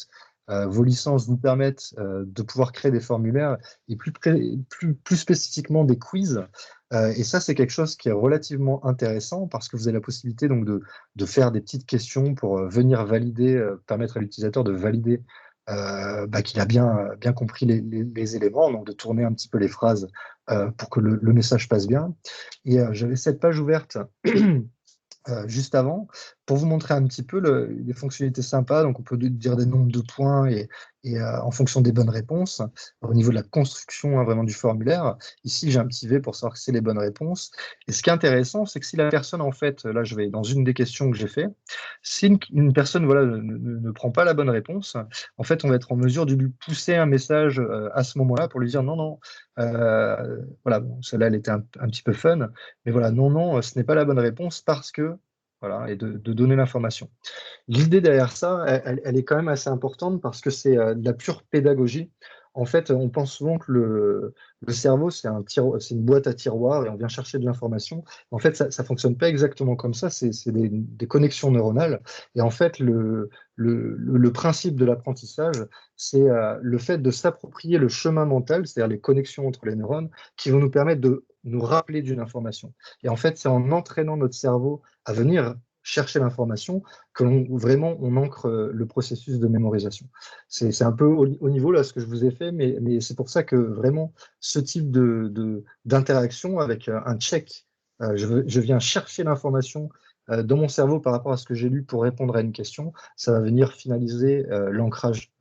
vos licences vous permettent de pouvoir créer des formulaires et plus spécifiquement des quiz. Et ça, c'est quelque chose qui est relativement intéressant parce que vous avez la possibilité donc de faire des petites questions pour venir valider, permettre à l'utilisateur de valider qu'il a bien compris les éléments, donc de tourner un petit peu les phrases pour que le message passe bien. Et j'avais cette page ouverte juste avant, pour vous montrer un petit peu les fonctionnalités sympas. Donc, on peut dire des nombres de points et en fonction des bonnes réponses. Au niveau de la construction, hein, vraiment du formulaire, ici, j'ai un petit V pour savoir que c'est les bonnes réponses. Et ce qui est intéressant, c'est que si la personne, en fait, là, je vais dans une des questions que j'ai fait, si une personne voilà, ne prend pas la bonne réponse, en fait, on va être en mesure de lui pousser un message à ce moment-là pour lui dire non, non, voilà, bon, celle-là, elle était un petit peu fun, mais voilà, non, non, ce n'est pas la bonne réponse parce que, voilà, et de donner l'information. L'idée derrière ça, elle est quand même assez importante parce que c'est de la pure pédagogie. En fait, on pense souvent que le cerveau, c'est une boîte à tiroirs et on vient chercher de l'information. En fait, ça ne fonctionne pas exactement comme ça. C'est des connexions neuronales. Et en fait, le principe de l'apprentissage, c'est le fait de s'approprier le chemin mental, c'est-à-dire les connexions entre les neurones, qui vont nous permettre de nous rappeler d'une information. Et en fait, c'est en entraînant notre cerveau à venir chercher l'information que vraiment on ancre le processus de mémorisation. C'est un peu au niveau là ce que je vous ai fait, mais c'est pour ça que vraiment ce type d'interaction avec un check, je viens chercher l'information dans mon cerveau par rapport à ce que j'ai lu pour répondre à une question, ça va venir finaliser l'ancrage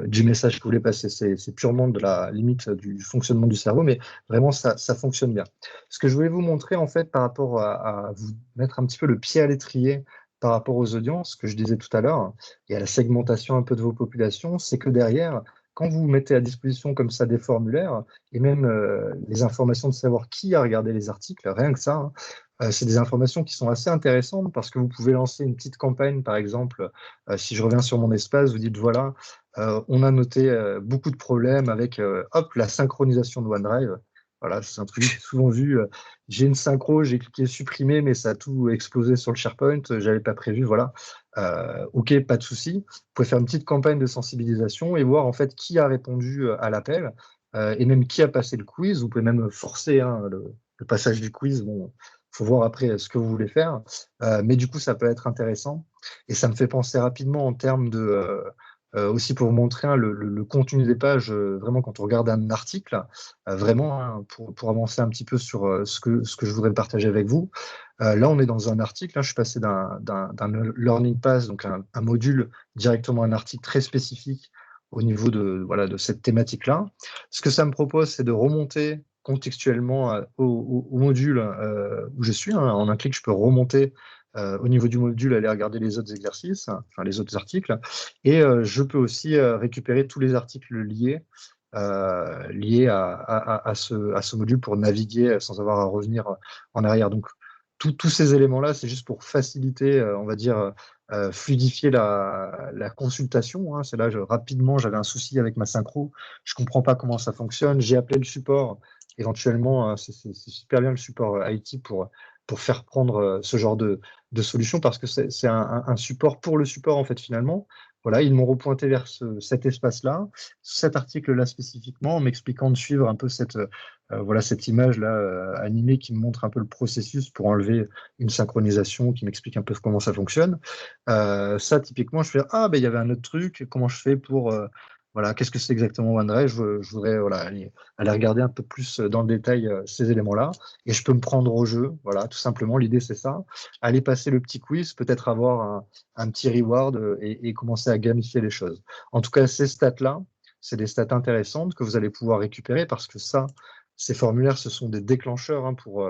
du message que vous voulez passer. C'est purement de la limite du fonctionnement du cerveau, mais vraiment ça fonctionne bien. Ce que je voulais vous montrer en fait par rapport à vous mettre un petit peu le pied à l'étrier par rapport aux audiences, que je disais tout à l'heure, et à la segmentation un peu de vos populations, c'est que derrière, quand vous mettez à disposition comme ça des formulaires, et même les informations de savoir qui a regardé les articles, rien que ça, hein, c'est des informations qui sont assez intéressantes parce que vous pouvez lancer une petite campagne, par exemple, si je reviens sur mon espace, vous dites voilà, on a noté beaucoup de problèmes avec hop, la synchronisation de OneDrive. Voilà, c'est un truc que j'ai souvent vu. J'ai une synchro, j'ai cliqué supprimer, mais ça a tout explosé sur le SharePoint. J'avais pas prévu, voilà. Ok, pas de souci. Vous pouvez faire une petite campagne de sensibilisation et voir en fait qui a répondu à l'appel et même qui a passé le quiz. Vous pouvez même forcer hein, le passage du quiz. Bon, faut voir après ce que vous voulez faire, mais du coup, ça peut être intéressant. Et ça me fait penser rapidement en termes de aussi pour vous montrer hein, le contenu des pages, vraiment quand on regarde un article, vraiment hein, pour avancer un petit peu sur ce que je voudrais partager avec vous. Là, on est dans un article, hein, je suis passé d'un Learning Pass, donc un module, directement à un article très spécifique au niveau voilà, de cette thématique-là. Ce que ça me propose, c'est de remonter contextuellement au module où je suis. Hein. En un clic, je peux remonter au niveau du module, aller regarder les autres exercices, enfin les autres articles. Et je peux aussi récupérer tous les articles liés à ce module pour naviguer sans avoir à revenir en arrière. Donc, tous ces éléments-là, c'est juste pour faciliter, on va dire, fluidifier la consultation. Hein. C'est là, rapidement, j'avais un souci avec ma synchro. Je ne comprends pas comment ça fonctionne. J'ai appelé le support. Éventuellement, c'est super bien le support IT pour faire prendre ce genre de solution parce que c'est un support pour le support, en fait, finalement. voilà, ils m'ont repointé vers cet espace-là, cet article-là spécifiquement, en m'expliquant de suivre un peu voilà, cette image-là animée qui me montre un peu le processus pour enlever une synchronisation, qui m'explique un peu comment ça fonctionne. Ça, typiquement, je fais, ah, ben, il y avait un autre truc, comment je fais pour... voilà, qu'est-ce que c'est exactement OneDrive? Je voudrais voilà, aller regarder un peu plus dans le détail ces éléments-là, et je peux me prendre au jeu. Voilà, tout simplement, l'idée, c'est ça. Aller passer le petit quiz, peut-être avoir un petit reward et commencer à gamifier les choses. En tout cas, ces stats-là, c'est des stats intéressantes que vous allez pouvoir récupérer parce que ça, ces formulaires, ce sont des déclencheurs pour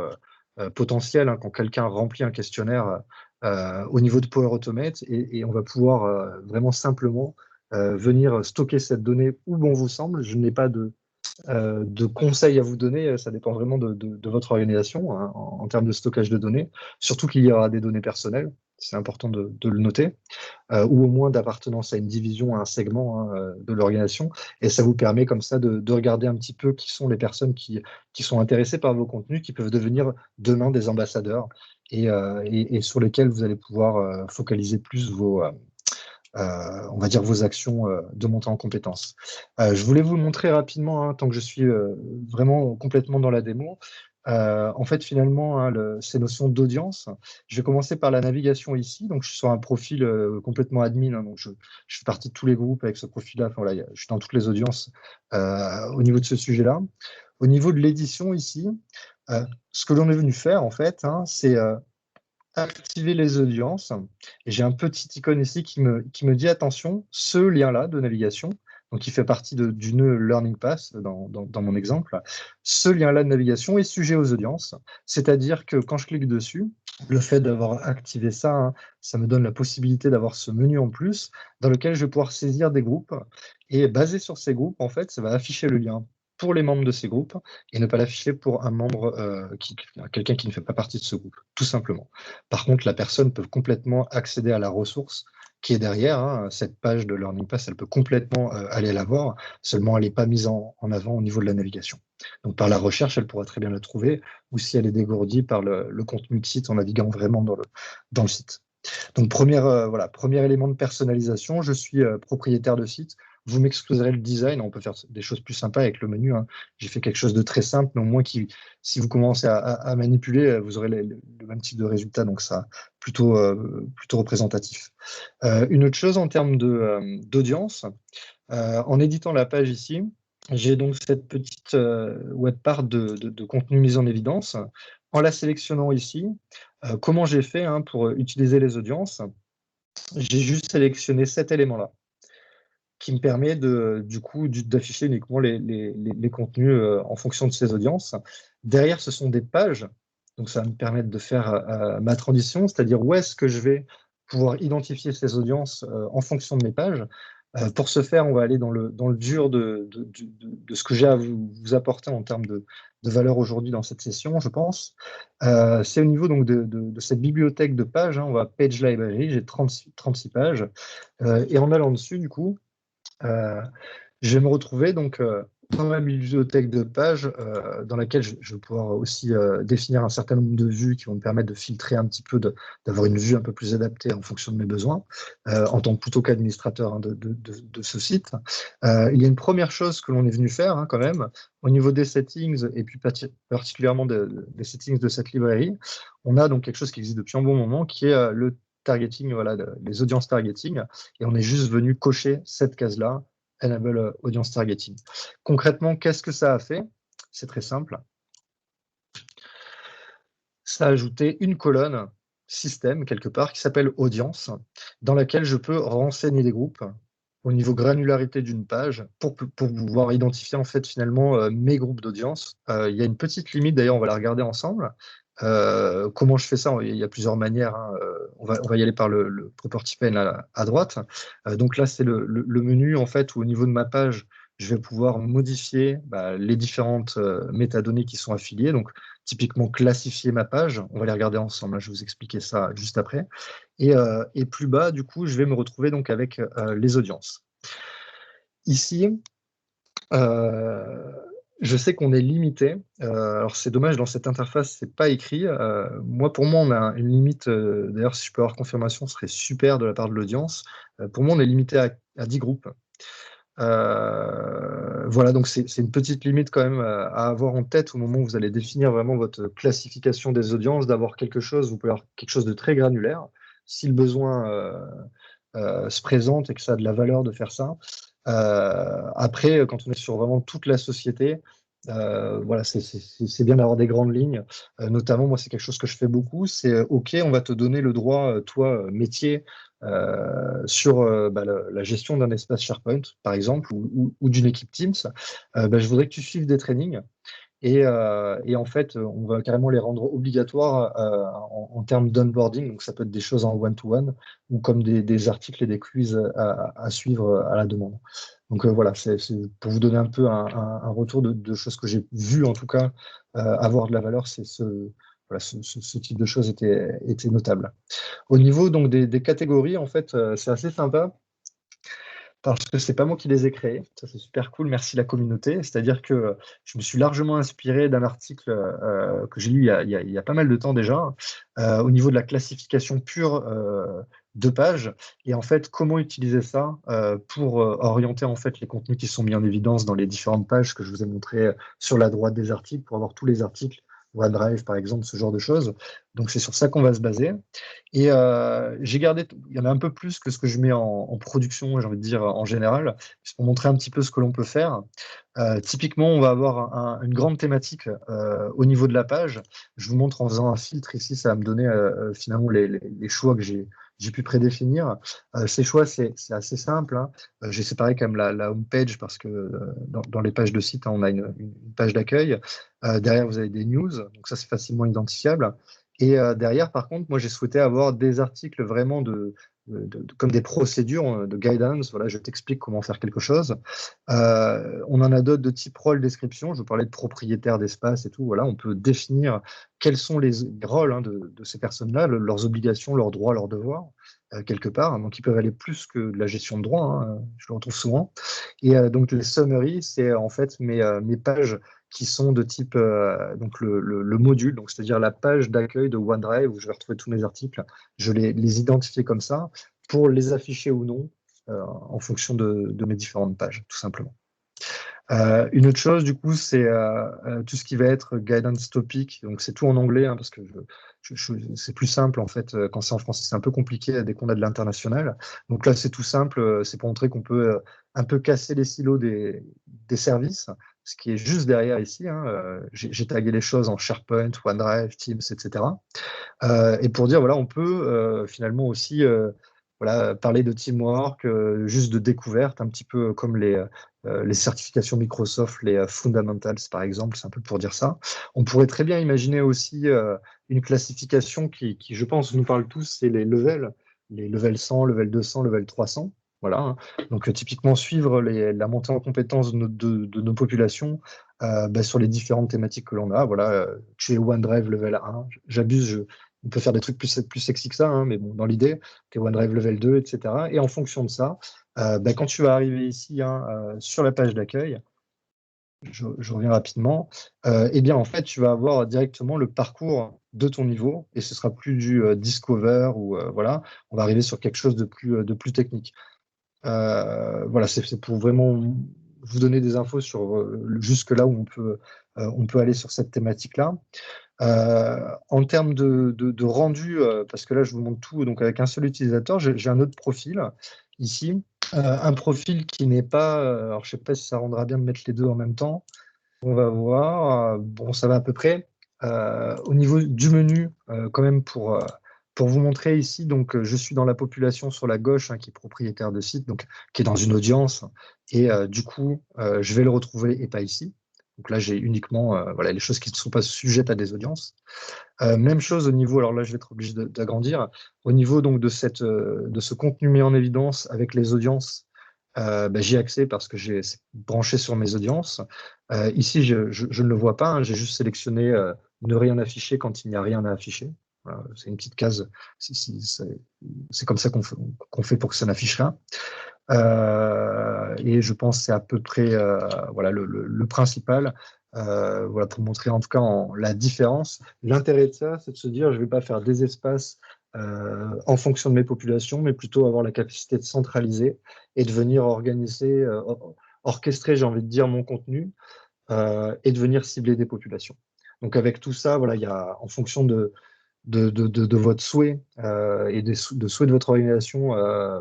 potentiels quand quelqu'un remplit un questionnaire au niveau de Power Automate et on va pouvoir vraiment simplement venir stocker cette donnée où bon vous semble. Je n'ai pas de conseils à vous donner, ça dépend vraiment de votre organisation hein, en termes de stockage de données, surtout qu'il y aura des données personnelles, c'est important de le noter, ou au moins d'appartenance à une division, à un segment hein, de l'organisation, et ça vous permet comme ça de regarder un petit peu qui sont les personnes qui sont intéressées par vos contenus, qui peuvent devenir demain des ambassadeurs, et sur lesquels vous allez pouvoir focaliser plus on va dire vos actions de montée en compétences. Je voulais vous le montrer rapidement, hein, tant que je suis vraiment complètement dans la démo. En fait, finalement, hein, ces notions d'audience, je vais commencer par la navigation ici. Donc, je suis sur un profil complètement admin. Hein, donc, je fais partie de tous les groupes avec ce profil-là. Enfin, voilà, je suis dans toutes les audiences au niveau de ce sujet-là. Au niveau de l'édition ici, ce que l'on est venu faire, en fait, hein, c'est activer les audiences. Et j'ai un petit icône ici qui me dit attention, ce lien-là de navigation, donc qui fait partie du nœud Learning Pass dans mon exemple, ce lien-là de navigation est sujet aux audiences. C'est-à-dire que quand je clique dessus, le fait d'avoir activé ça, hein, ça me donne la possibilité d'avoir ce menu en plus dans lequel je vais pouvoir saisir des groupes. Et basé sur ces groupes, en fait, ça va afficher le lien pour les membres de ces groupes et ne pas l'afficher pour un membre, quelqu'un qui ne fait pas partie de ce groupe, tout simplement. Par contre, la personne peut complètement accéder à la ressource qui est derrière. Hein. Cette page de Learning Pass, elle peut complètement aller la voir, seulement elle n'est pas mise en avant au niveau de la navigation. Donc par la recherche, elle pourra très bien la trouver, ou si elle est dégourdie par le contenu de site en naviguant vraiment dans le site. Donc premier élément de personnalisation, je suis propriétaire de site. Vous m'excuserez le design, on peut faire des choses plus sympas avec le menu. Hein. J'ai fait quelque chose de très simple, mais au moins si vous commencez à manipuler, vous aurez le même type de résultat, donc ça plutôt représentatif. Une autre chose en termes d'audience, en éditant la page ici, j'ai donc cette petite web part de contenu mis en évidence. En la sélectionnant ici, comment j'ai fait hein, pour utiliser les audiences? J'ai juste sélectionné cet élément-là qui me permet du coup d'afficher uniquement les contenus en fonction de ces audiences. Derrière, ce sont des pages, donc ça va me permettre de faire ma transition, c'est-à-dire où est-ce que je vais pouvoir identifier ces audiences en fonction de mes pages. Pour ce faire, on va aller dans le dur de ce que j'ai à vous apporter en termes de valeur aujourd'hui dans cette session, je pense. C'est au niveau donc, de cette bibliothèque de pages, hein, on va Page Library, j'ai 36 pages, et en allant dessus, du coup, je vais me retrouver donc dans ma bibliothèque de pages dans laquelle je vais pouvoir aussi définir un certain nombre de vues qui vont me permettre de filtrer un petit peu, d'avoir une vue un peu plus adaptée en fonction de mes besoins, en tant que plutôt qu'administrateur hein, de ce site. Il y a une première chose que l'on est venu faire hein, quand même, au niveau des settings, et puis particulièrement des settings de cette librairie, on a donc quelque chose qui existe depuis un bon moment, qui est le targeting, voilà, les audiences targeting, et on est juste venu cocher cette case-là, Enable Audience Targeting. Concrètement, qu'est-ce que ça a fait? C'est très simple. Ça a ajouté une colonne système, quelque part, qui s'appelle Audience, dans laquelle je peux renseigner des groupes au niveau granularité d'une page pour pouvoir identifier en fait finalement mes groupes d'audience. Il y a une petite limite, d'ailleurs, on va la regarder ensemble. Comment je fais ça? Il y a plusieurs manières. Hein. On va y aller par le property pane à droite. Donc là, c'est le menu en fait où au niveau de ma page, je vais pouvoir modifier les différentes métadonnées qui sont affiliées. Donc typiquement classifier ma page. On va les regarder ensemble. Hein. Je vais vous expliquer ça juste après. Et plus bas, du coup, je vais me retrouver donc avec les audiences. Ici, Je sais qu'on est limité. Alors c'est dommage, dans cette interface, c'est pas écrit. Pour moi, on a une limite. D'ailleurs, si je peux avoir confirmation, ce serait super de la part de l'audience. Pour moi, on est limité à 10 groupes. Voilà, donc c'est une petite limite quand même à avoir en tête au moment où vous allez définir vraiment votre classification des audiences, d'avoir quelque chose, vous pouvez avoir quelque chose de très granulaire. Si le besoin se présente et que ça a de la valeur de faire ça. Après, quand on est sur vraiment toute la société, voilà, c'est bien d'avoir des grandes lignes. Notamment, moi, c'est quelque chose que je fais beaucoup. C'est OK, on va te donner le droit, toi, métier, sur la gestion d'un espace SharePoint, par exemple, ou d'une équipe Teams. Je voudrais que tu suives des trainings. Et en fait, on va carrément les rendre obligatoires en termes d'onboarding. Donc, ça peut être des choses en one-to-one ou comme des articles et des quiz à suivre à la demande. Donc, voilà, c'est pour vous donner un peu un retour de choses que j'ai vues, en tout cas, avoir de la valeur. Voilà, ce type de choses était notable. Au niveau donc, des catégories, en fait, c'est assez sympa parce que c'est pas moi qui les ai créés. Ça, c'est super cool. Merci la communauté. C'est-à-dire que je me suis largement inspiré d'un article que j'ai lu il y a pas mal de temps déjà, au niveau de la classification pure de pages. Et en fait, comment utiliser ça pour orienter en fait les contenus qui sont mis en évidence dans les différentes pages que je vous ai montrées sur la droite des articles, pour avoir tous les articles, OneDrive par exemple, ce genre de choses. Donc c'est sur ça qu'on va se baser. Et j'ai gardé, il y en a un peu plus que ce que je mets en production, j'ai envie de dire en général, juste pour montrer un petit peu ce que l'on peut faire. Typiquement, on va avoir une grande thématique au niveau de la page. Je vous montre en faisant un filtre ici, ça va me donner finalement les choix que j'ai pu prédéfinir. Ces choix, c'est assez simple, hein. J'ai séparé quand même la home page parce que dans les pages de site, hein, on a une page d'accueil. Derrière, vous avez des news, donc ça, c'est facilement identifiable. Et derrière, par contre, moi, j'ai souhaité avoir des articles vraiment comme des procédures de guidance. Voilà, je t'explique comment faire quelque chose. On en a d'autres de type rôle description. Je vous parlais de propriétaire d'espace et tout. Voilà, on peut définir quels sont les rôles, hein, de ces personnes-là, leurs obligations, leurs droits, leurs devoirs, quelque part. Donc, ils peuvent aller plus que de la gestion de droit, hein, je le retrouve souvent. Et donc, les summaries, c'est en fait mes pages qui sont de type donc le module, donc c'est-à-dire la page d'accueil de OneDrive où je vais retrouver tous mes articles. Je les identifier comme ça pour les afficher ou non en fonction de mes différentes pages, tout simplement. Une autre chose, du coup, c'est tout ce qui va être guidance topic. Donc, c'est tout en anglais, hein, parce que c'est plus simple, en fait, quand c'est en français, c'est un peu compliqué dès qu'on a de l'international. Donc là, c'est tout simple, c'est pour montrer qu'on peut un peu casser les silos des services, ce qui est juste derrière ici, hein. J'ai tagué les choses en SharePoint, OneDrive, Teams, etc. Et pour dire, voilà, on peut finalement aussi voilà, parler de teamwork, juste de découverte, un petit peu comme les certifications Microsoft, les fundamentals par exemple, c'est un peu pour dire ça. On pourrait très bien imaginer aussi une classification qui, je pense, nous parle tous, c'est les level 100, level 200, level 300. Voilà, hein. Donc typiquement suivre la montée en compétences de nos populations sur les différentes thématiques que l'on a. Voilà, tu es OneDrive level 1, j'abuse, on peut faire des trucs plus sexy que ça, hein, mais bon, dans l'idée, tu es OneDrive level 2, etc. Et en fonction de ça, quand tu vas arriver ici, hein, sur la page d'accueil, je reviens rapidement, eh bien en fait, tu vas avoir directement le parcours de ton niveau et ce sera plus du discover ou voilà, on va arriver sur quelque chose de plus technique. Voilà, c'est pour vraiment vous donner des infos sur jusque là où on peut aller sur cette thématique-là. En termes de rendu, parce que là, je vous montre tout, donc avec un seul utilisateur, j'ai un autre profil ici. Un profil qui n'est pas, alors je ne sais pas si ça rendra bien de mettre les deux en même temps. On va voir. Bon, ça va à peu près. Au niveau du menu, quand même pour vous montrer ici, donc je suis dans la population sur la gauche, hein, qui est propriétaire de site, donc qui est dans une audience, et du coup, je vais le retrouver et pas ici. Donc là, j'ai uniquement voilà, les choses qui ne sont pas sujettes à des audiences. Même chose au niveau, alors là, je vais être obligé d'agrandir, au niveau donc de ce contenu mis en évidence avec les audiences. J'y ai accès parce que c'est branché sur mes audiences. Ici, je ne le vois pas, hein, j'ai juste sélectionné ne rien afficher quand il n'y a rien à afficher. Voilà, c'est une petite case, c'est comme ça qu'on fait pour que ça n'affiche rien. Et je pense que c'est à peu près voilà, le principal. Voilà, pour montrer en tout cas la différence. L'intérêt de ça, c'est de se dire, je ne vais pas faire des espaces en fonction de mes populations, mais plutôt avoir la capacité de centraliser et de venir organiser, orchestrer, j'ai envie de dire, mon contenu et de venir cibler des populations. Donc avec tout ça, voilà, il y a, en fonction de votre souhait et de souhait de votre organisation,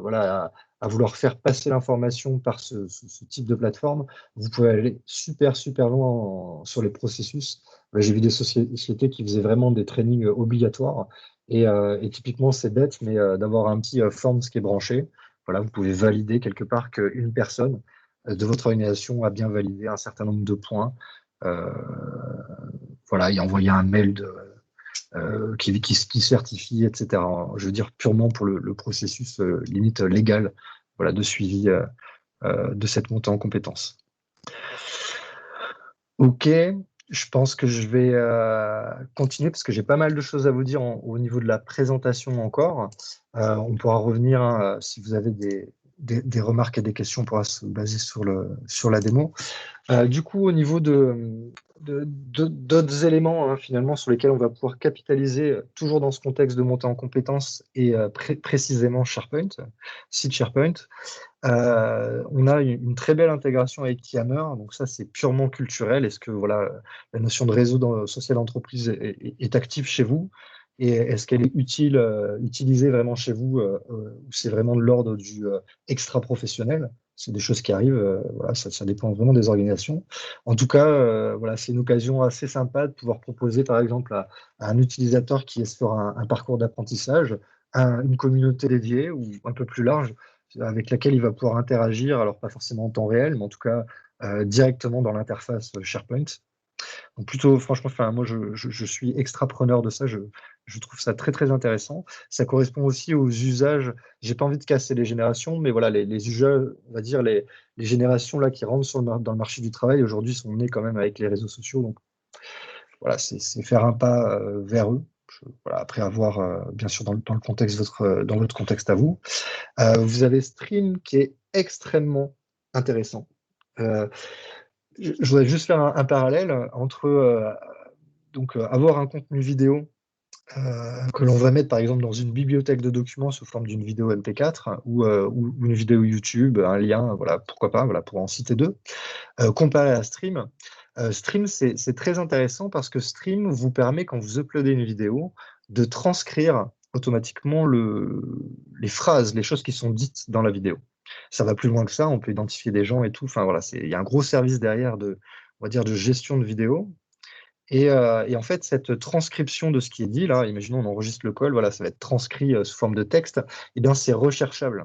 voilà, à vouloir faire passer l'information par ce type de plateforme, vous pouvez aller super, super loin sur les processus. J'ai vu des sociétés qui faisaient vraiment des trainings obligatoires. Et typiquement, c'est bête, mais d'avoir un petit Forms qui est branché. Voilà, vous pouvez valider quelque part qu'une personne de votre organisation a bien validé un certain nombre de points. Voilà, et envoyer un mail qui certifie, etc. Je veux dire purement pour le processus limite légal, voilà, de suivi de cette montée en compétences. Ok, je pense que je vais continuer parce que j'ai pas mal de choses à vous dire au niveau de la présentation encore. On pourra revenir hein, si vous avez des remarques et des questions, on pourra se baser sur la démo. Du coup, au niveau d'autres éléments hein, finalement sur lesquels on va pouvoir capitaliser, toujours dans ce contexte de montée en compétences et précisément SharePoint, site SharePoint, on a une très belle intégration avec Yammer, donc ça c'est purement culturel. Est-ce que voilà, la notion de réseau social d'entreprise est active chez vous et est-ce qu'elle est utilisée vraiment chez vous ou c'est vraiment de l'ordre du extra-professionnel? C'est des choses qui arrivent, voilà, ça dépend vraiment des organisations. En tout cas, voilà, c'est une occasion assez sympa de pouvoir proposer, par exemple, à un utilisateur qui est sur un parcours d'apprentissage, une communauté dédiée ou un peu plus large, avec laquelle il va pouvoir interagir, alors pas forcément en temps réel, mais en tout cas directement dans l'interface SharePoint. Donc plutôt, franchement, enfin, moi, je suis extra-preneur de ça. Je trouve ça très, très intéressant. Ça correspond aussi aux usages. J'ai pas envie de casser les générations, mais voilà, les usages, on va dire, les générations là, qui rentrent dans le marché du travail, aujourd'hui, sont nées quand même avec les réseaux sociaux. Donc voilà, c'est faire un pas vers eux. Voilà, après avoir, bien sûr, dans le contexte, dans votre contexte à vous. Vous avez Stream qui est extrêmement intéressant. Je voudrais juste faire un parallèle entre donc, avoir un contenu vidéo que l'on va mettre par exemple dans une bibliothèque de documents sous forme d'une vidéo MP4 ou une vidéo YouTube, un lien, voilà, pourquoi pas, voilà, pour en citer deux, comparé à Stream. Stream, c'est très intéressant parce que Stream vous permet, quand vous uploadez une vidéo, de transcrire automatiquement les phrases, les choses qui sont dites dans la vidéo. Ça va plus loin que ça, on peut identifier des gens et tout. Enfin voilà, il y a un gros service derrière on va dire, de gestion de vidéo. Et en fait, cette transcription de ce qui est dit, là, imaginons on enregistre le call, voilà, ça va être transcrit sous forme de texte, et bien c'est recherchable.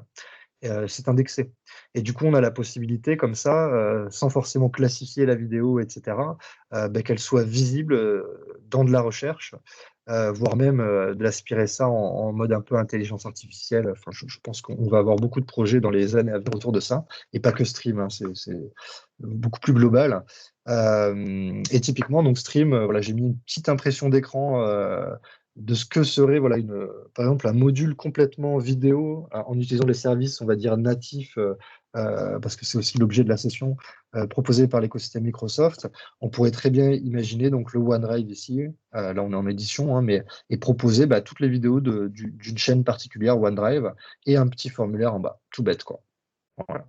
C'est indexé. Et du coup, on a la possibilité, comme ça, sans forcément classifier la vidéo, etc., qu'elle soit visible dans de la recherche, voire même de l'aspirer ça en mode un peu intelligence artificielle. Enfin, je pense qu'on va avoir beaucoup de projets dans les années à venir autour de ça, et pas que Stream, hein, c'est beaucoup plus global. Et typiquement, donc Stream, voilà, j'ai mis une petite impression d'écran de ce que serait voilà, par exemple un module complètement vidéo en utilisant les services, on va dire, natifs, parce que c'est aussi l'objet de la session proposée par l'écosystème Microsoft. On pourrait très bien imaginer donc le OneDrive ici, là on est en édition, hein, et proposer toutes les vidéos d'une chaîne particulière OneDrive et un petit formulaire en bas, tout bête quoi. Voilà.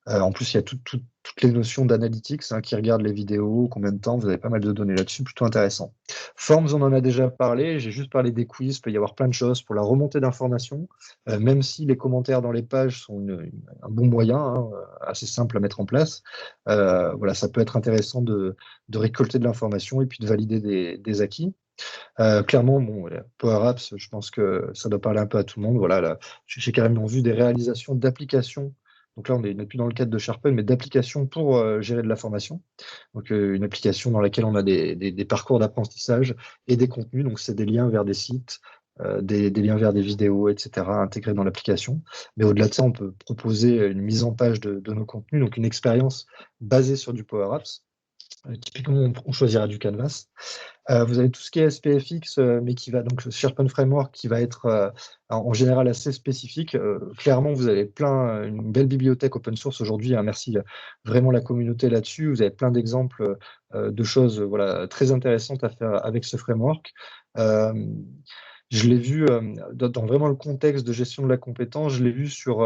En plus, il y a toutes les notions d'analytics hein, qui regardent les vidéos, combien de temps, vous avez pas mal de données là-dessus, plutôt intéressant. Forms, on en a déjà parlé, j'ai juste parlé des quiz, il peut y avoir plein de choses pour la remontée d'informations, même si les commentaires dans les pages sont un bon moyen, hein, assez simple à mettre en place. Voilà, ça peut être intéressant de récolter de l'information et puis de valider des acquis. Clairement, bon, Power Apps, je pense que ça doit parler un peu à tout le monde. Voilà, là, j'ai carrément vu des réalisations d'applications. Donc là, on n'est plus dans le cadre de SharePoint, mais d'applications pour gérer de la formation. Donc une application dans laquelle on a des parcours d'apprentissage et des contenus. Donc c'est des liens vers des sites, des liens vers des vidéos, etc., intégrés dans l'application. Mais au-delà de ça, on peut proposer une mise en page de nos contenus, donc une expérience basée sur du Power Apps. Typiquement, on choisira du Canvas. Vous avez tout ce qui est SPFX, mais qui va donc SharePoint Framework qui va être en général assez spécifique. Clairement, vous avez une belle bibliothèque open source aujourd'hui. Hein, merci vraiment la communauté là-dessus. Vous avez plein d'exemples de choses voilà, très intéressantes à faire avec ce framework. Je l'ai vu dans vraiment le contexte de gestion de la compétence, je l'ai vu sur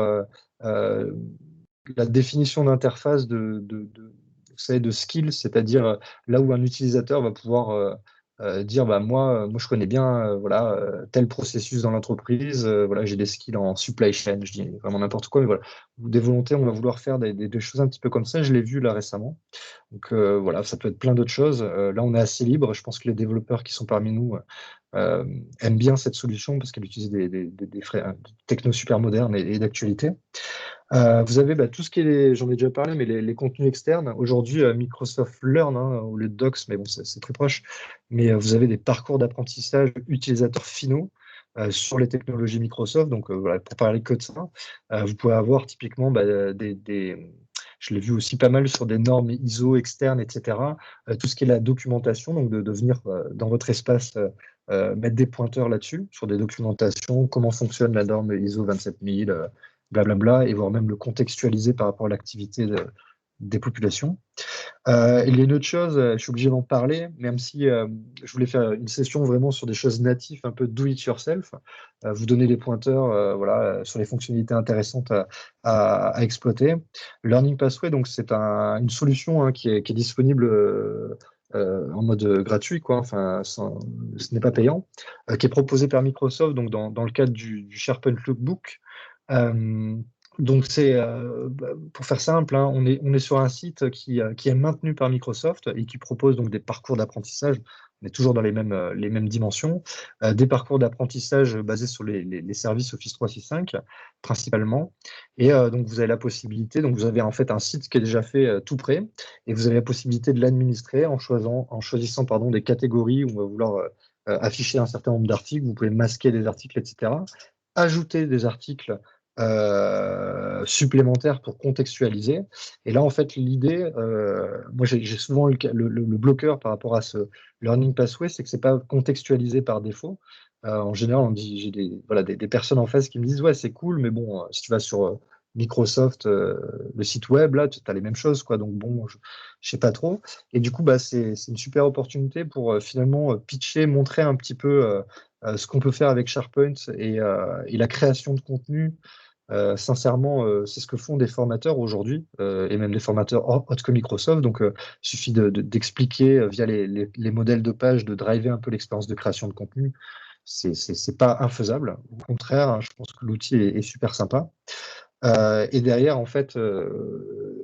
la définition d'interface vous savez, de skills, c'est-à-dire là où un utilisateur va pouvoir dire bah, moi, je connais bien voilà, tel processus dans l'entreprise, voilà, j'ai des skills en supply chain, je dis vraiment n'importe quoi, mais voilà, des volontés, on va vouloir faire des choses un petit peu comme ça, je l'ai vu là récemment. Donc voilà, ça peut être plein d'autres choses. Là, on est assez libre. Je pense que les développeurs qui sont parmi nous aiment bien cette solution parce qu'elle utilise des technos super modernes et d'actualité. Vous avez tout ce qui est, j'en ai déjà parlé, mais les contenus externes. Aujourd'hui, Microsoft Learn, hein, ou les Docs, mais bon, c'est très proche. Mais vous avez des parcours d'apprentissage utilisateurs finaux sur les technologies Microsoft. Donc, voilà, pour parler que de ça, vous pouvez avoir typiquement je l'ai vu aussi pas mal sur des normes ISO externes, etc. Tout ce qui est la documentation, donc de venir dans votre espace mettre des pointeurs là-dessus, sur des documentations, comment fonctionne la norme ISO 27000, blablabla, et voire même le contextualiser par rapport à l'activité des populations. Et il y a une autre chose, je suis obligé d'en parler, même si je voulais faire une session vraiment sur des choses natives, un peu do it yourself, vous donner les pointeurs voilà, sur les fonctionnalités intéressantes à exploiter. Learning Pathway, donc c'est une solution hein, qui est disponible en mode gratuit, quoi, enfin, ce n'est pas payant, qui est proposé par Microsoft donc dans le cadre du SharePoint Lookbook. Donc c'est pour faire simple, hein, on est sur un site qui est maintenu par Microsoft et qui propose donc des parcours d'apprentissage. On est toujours dans les mêmes dimensions, des parcours d'apprentissage basés sur les services Office 365 principalement. Et donc vous avez la possibilité, donc vous avez en fait un site qui est déjà fait tout prêt, et vous avez la possibilité de l'administrer en choisissant pardon, des catégories où on va vouloir afficher un certain nombre d'articles. Vous pouvez masquer des articles, etc. Ajouter des articles supplémentaires pour contextualiser. Et là, en fait, l'idée, moi j'ai souvent le bloqueur par rapport à ce Learning Pathway, c'est que c'est pas contextualisé par défaut. En général, on dit, j'ai des personnes en face qui me disent ouais, c'est cool, mais bon, si tu vas sur Microsoft, le site web, là, tu as les mêmes choses, quoi. Donc bon, je sais pas trop. Et du coup, c'est une super opportunité pour finalement pitcher, montrer un petit peu ce qu'on peut faire avec SharePoint et la création de contenu. Sincèrement, c'est ce que font des formateurs aujourd'hui, et même des formateurs autres que Microsoft. Donc, il suffit d'expliquer via les modèles de page, de driver un peu l'expérience de création de contenu. C'est pas infaisable. Au contraire, hein, je pense que l'outil est super sympa. Et derrière, en fait,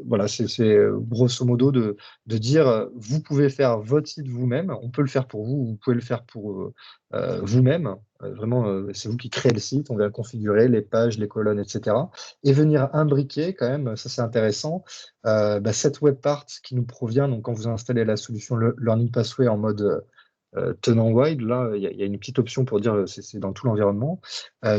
voilà, c'est grosso modo de dire, vous pouvez faire votre site vous-même, on peut le faire pour vous, vous pouvez le faire pour vous-même. Vraiment, c'est vous qui créez le site, on va configurer les pages, les colonnes, etc. Et venir imbriquer quand même, ça c'est intéressant, cette web part qui nous provient, donc quand vous installez la solution Learning Pathway en mode tenant wide, là, il y a une petite option pour dire c'est dans tout l'environnement.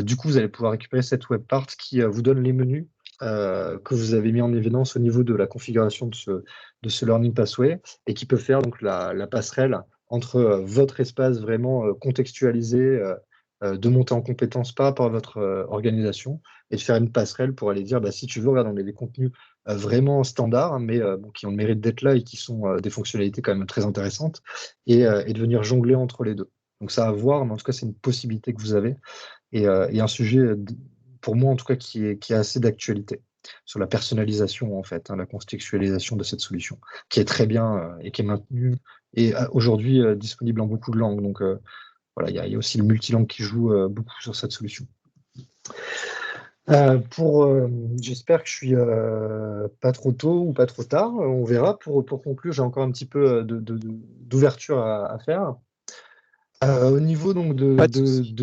Du coup, vous allez pouvoir récupérer cette web part qui vous donne les menus que vous avez mis en évidence au niveau de la configuration de ce Learning Pathway et qui peut faire donc la passerelle entre votre espace vraiment contextualisé de monter en compétence par rapport à votre organisation et de faire une passerelle pour aller dire si tu veux, regarde, on a des contenus vraiment standards, hein, mais qui ont le mérite d'être là et qui sont des fonctionnalités quand même très intéressantes, et de venir jongler entre les deux. Donc ça à voir, mais en tout cas, c'est une possibilité que vous avez, et un sujet, pour moi en tout cas, qui est assez d'actualité, sur la personnalisation, en fait, hein, la contextualisation de cette solution, qui est très bien et qui est maintenue, et aujourd'hui disponible en beaucoup de langues. Donc voilà, il y a aussi le multilangue qui joue beaucoup sur cette solution. J'espère que je suis pas trop tôt ou pas trop tard, on verra. Pour conclure, j'ai encore un petit peu d'ouverture à faire. Au niveau donc Pas de souci.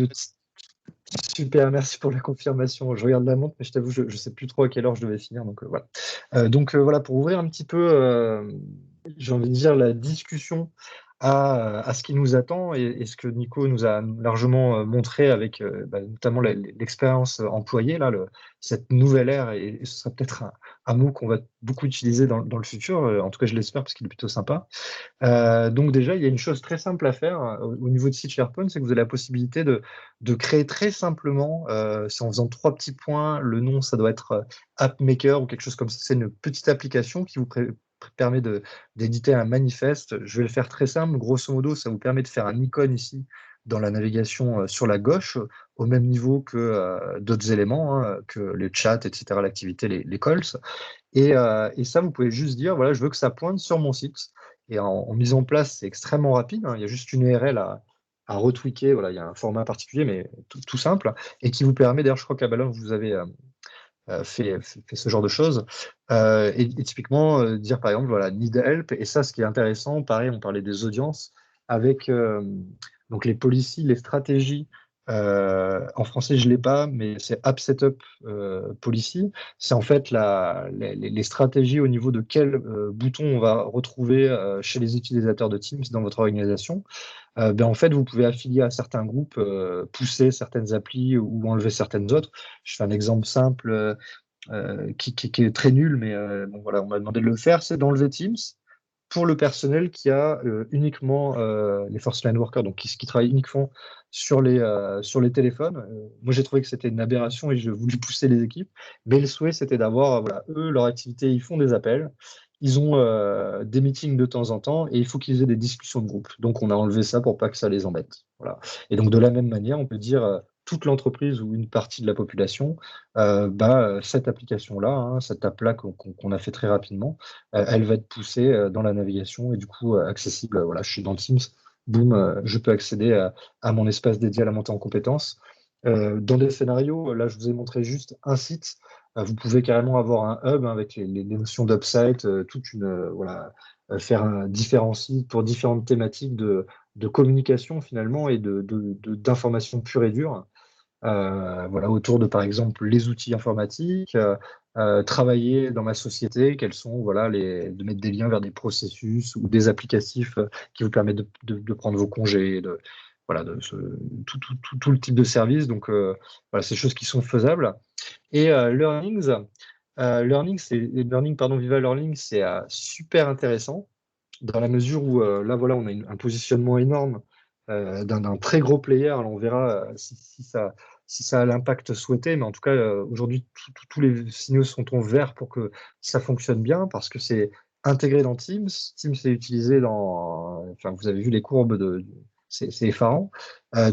Super, merci pour la confirmation. Je regarde la montre, mais je t'avoue, je ne sais plus trop à quelle heure je devais finir. Donc voilà. Voilà, pour ouvrir un petit peu, j'ai envie de dire, la discussion à ce qui nous attend et ce que Nico nous a largement montré avec notamment l'expérience employée, là, cette nouvelle ère, et ce sera peut-être un mot qu'on va beaucoup utiliser dans le futur, en tout cas je l'espère parce qu'il est plutôt sympa. Donc déjà, il y a une chose très simple à faire au niveau de site SharePoint, c'est que vous avez la possibilité de créer très simplement, c'est en faisant 3 petits points, le nom ça doit être AppMaker ou quelque chose comme ça, c'est une petite application qui vous permet d'éditer un manifeste. Je vais le faire très simple, grosso modo, ça vous permet de faire un icône ici dans la navigation sur la gauche, au même niveau que d'autres éléments, hein, que les chats, etc., l'activité, les calls. Et ça, vous pouvez juste dire, voilà, je veux que ça pointe sur mon site. Et en mise en place, c'est extrêmement rapide, hein. Il y a juste une URL à retweaker. Voilà, il y a un format particulier, mais tout simple, et qui vous permet, d'ailleurs, je crois qu'à Ballon, vous avez fait ce genre de choses. Et typiquement, dire par exemple, voilà, need help. Et ça, ce qui est intéressant, pareil, on parlait des audiences, avec donc les policies, les stratégies. En français, je ne l'ai pas, mais c'est App Setup Policy. C'est en fait les stratégies au niveau de quel bouton on va retrouver chez les utilisateurs de Teams dans votre organisation. En fait, vous pouvez affilier à certains groupes, pousser certaines applis ou enlever certaines autres. Je fais un exemple simple qui est très nul, mais bon, voilà, on m'a demandé de le faire, c'est d'enlever Teams pour le personnel qui a uniquement les first line workers, donc qui travaillent uniquement sur les téléphones. Moi, j'ai trouvé que c'était une aberration et je voulais pousser les équipes, mais le souhait, c'était d'avoir, voilà, eux, leur activité, ils font des appels, ils ont des meetings de temps en temps et il faut qu'ils aient des discussions de groupe. Donc, on a enlevé ça pour pas que ça les embête. Voilà. Et donc, de la même manière, on peut dire toute l'entreprise ou une partie de la population, cette application-là, hein, cette app-là qu'on a fait très rapidement, elle va être poussée dans la navigation et du coup accessible. Voilà, je suis dans Teams, boum, je peux accéder à mon espace dédié à la montée en compétences. Dans des scénarios, là, je vous ai montré juste un site. Vous pouvez carrément avoir un hub hein, avec les notions d'upsite, toute une voilà, faire différents sites pour différentes thématiques de communication finalement et d'information pure et dure. Voilà, autour de, par exemple, les outils informatiques, travailler dans ma société, quels sont, voilà, de mettre des liens vers des processus ou des applicatifs qui vous permettent de prendre vos congés, voilà, tout le type de service. Donc, voilà, c'est des choses qui sont faisables. Et Learning, pardon, Viva Learning, c'est super intéressant dans la mesure où, là, voilà, on a un positionnement énorme d'un très gros player. Alors, on verra si ça a l'impact souhaité, mais en tout cas, aujourd'hui, tous les signaux sont en vert pour que ça fonctionne bien, parce que c'est intégré dans Teams. Teams est utilisé enfin, vous avez vu les courbes c'est effarant.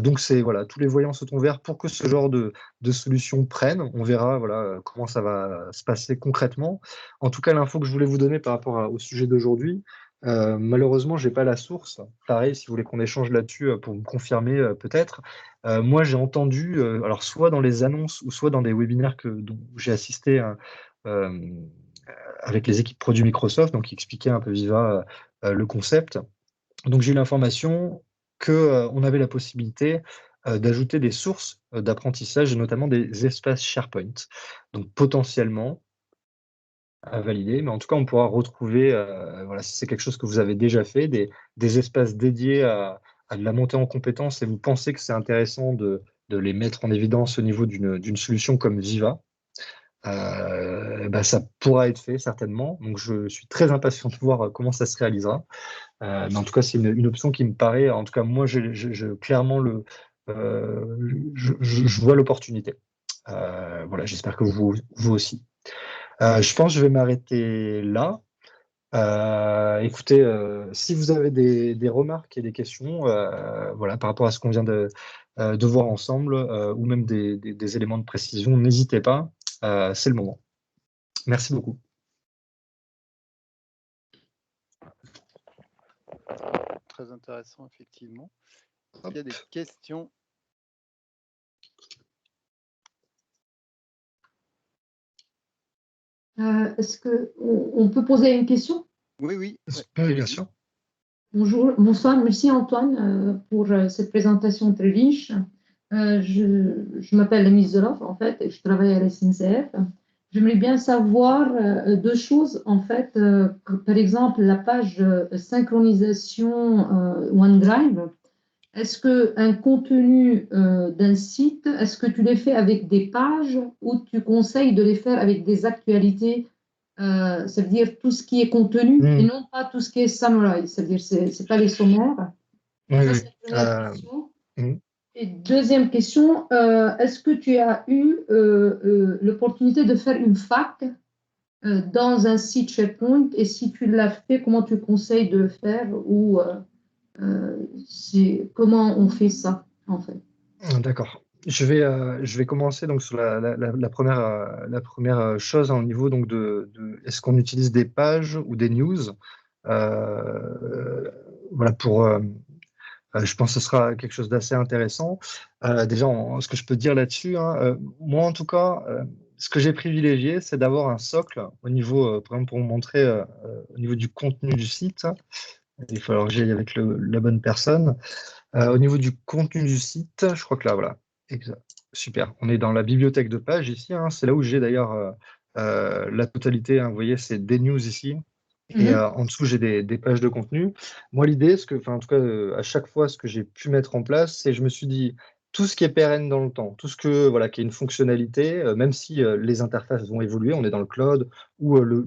Donc, voilà, tous les voyants sont en vert pour que ce genre de solution prenne. On verra voilà, comment ça va se passer concrètement. En tout cas, l'info que je voulais vous donner par rapport au sujet d'aujourd'hui, malheureusement, je n'ai pas la source. Pareil, si vous voulez qu'on échange là-dessus pour me confirmer peut-être. Moi, j'ai entendu, alors soit dans les annonces ou soit dans des webinaires dont j'ai assisté avec les équipes produits Microsoft, donc qui expliquaient un peu Viva le concept. Donc j'ai eu l'information qu'on avait la possibilité d'ajouter des sources d'apprentissage, et notamment des espaces SharePoint. Donc potentiellement, à valider, mais en tout cas, on pourra retrouver, voilà, si c'est quelque chose que vous avez déjà fait, des espaces dédiés à de la montée en compétences et vous pensez que c'est intéressant de les mettre en évidence au niveau d'une solution comme Viva, ça pourra être fait certainement. Donc, je suis très impatient de voir comment ça se réalisera. Mais en tout cas, c'est une option qui me paraît, en tout cas, moi, clairement, je vois l'opportunité. Voilà, j'espère que vous aussi. Je pense que je vais m'arrêter là. Écoutez, si vous avez des remarques et des questions voilà, par rapport à ce qu'on vient de voir ensemble, ou même des éléments de précision, n'hésitez pas, c'est le moment. Merci beaucoup. Très intéressant, effectivement. Il y a des questions. Est-ce qu'on peut poser une question? Oui. Oui, bien sûr. Bonjour, bonsoir, merci Antoine pour cette présentation très riche. Je m'appelle Émilie Zoloff, en fait, et je travaille à la SNCF. j'aimerais bien savoir deux choses, en fait. Par exemple, la page synchronisation OneDrive. Est-ce qu'un contenu d'un site, est-ce que tu les fais avec des pages ou tu conseilles de les faire avec des actualités, ça veut dire tout ce qui est contenu et non pas tout ce qui est summary, c'est-à-dire c'est pas les sommaires. Oui, Ça, oui. c'est la première question. Mm. Et deuxième question, est-ce que tu as eu l'opportunité de faire une fac dans un site SharePoint et si tu l'as fait, comment tu conseilles de le faire ou comment on fait ça en fait? D'accord. Je vais commencer donc sur la première chose au niveau donc est-ce qu'on utilise des pages ou des news voilà je pense que ce sera quelque chose d'assez intéressant. Déjà, ce que je peux dire là-dessus, hein, moi en tout cas, ce que j'ai privilégié, c'est d'avoir un socle au niveau, par exemple, pour vous montrer au niveau du contenu du site. Il va falloir que j'aille avec la bonne personne. Au niveau du contenu du site, je crois que là, voilà. Super. On est dans la bibliothèque de pages ici, hein. C'est là où j'ai d'ailleurs la totalité, hein. Vous voyez, c'est des news ici. Et en dessous, j'ai des pages de contenu. Moi, l'idée, en tout cas, à chaque fois, ce que j'ai pu mettre en place, c'est je me suis dit, tout ce qui est pérenne dans le temps, tout ce voilà, qui est une fonctionnalité, même si les interfaces vont évoluer, on est dans le cloud, ou le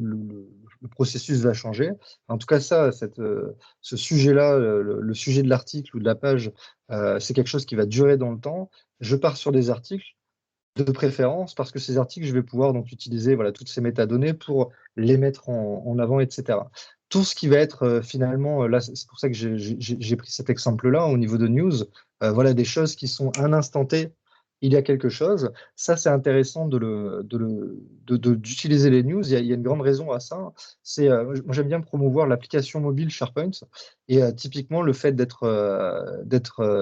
processus va changer. En tout cas, ce sujet-là, le sujet de l'article ou de la page, c'est quelque chose qui va durer dans le temps. Je pars sur des articles de préférence parce que ces articles, je vais pouvoir donc utiliser voilà, toutes ces métadonnées pour les mettre en avant, etc. Tout ce qui va être finalement, là, c'est pour ça que j'ai pris cet exemple-là au niveau de news, voilà des choses qui sont à un instant T, il y a quelque chose. Ça, c'est intéressant d'utiliser les news. Il y a une grande raison à ça. Moi, j'aime bien promouvoir l'application mobile SharePoint. Et typiquement, le fait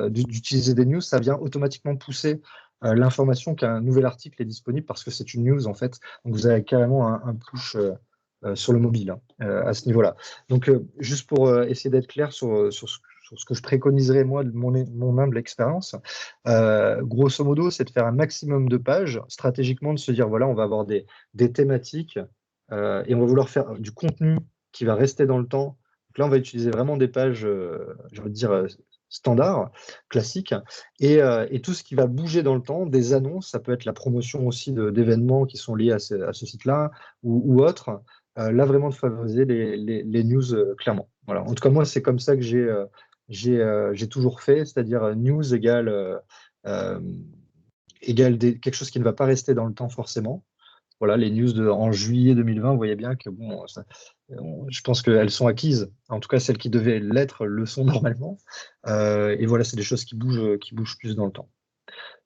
d'utiliser des news, ça vient automatiquement pousser l'information qu'un nouvel article est disponible parce que c'est une news en fait. Donc vous avez carrément un push sur le mobile hein, à ce niveau-là. Donc juste pour essayer d'être clair sur ce que je préconiserais moi de mon humble expérience, grosso modo, c'est de faire un maximum de pages, stratégiquement de se dire voilà, on va avoir des thématiques et on va vouloir faire du contenu qui va rester dans le temps. Donc là, on va utiliser vraiment des pages, je veux dire, standards, classiques, et tout ce qui va bouger dans le temps, des annonces, ça peut être la promotion aussi d'événements qui sont liés à ce site-là ou autres. Là, vraiment de favoriser les news clairement. Voilà. En tout cas, moi, c'est comme ça que j'ai toujours fait, c'est-à-dire news euh, égale quelque chose qui ne va pas rester dans le temps forcément. Voilà, les news en juillet 2020, vous voyez bien que bon, je pense qu'elles sont acquises. En tout cas, celles qui devaient l'être le sont normalement. Et voilà, c'est des choses qui bougent plus dans le temps.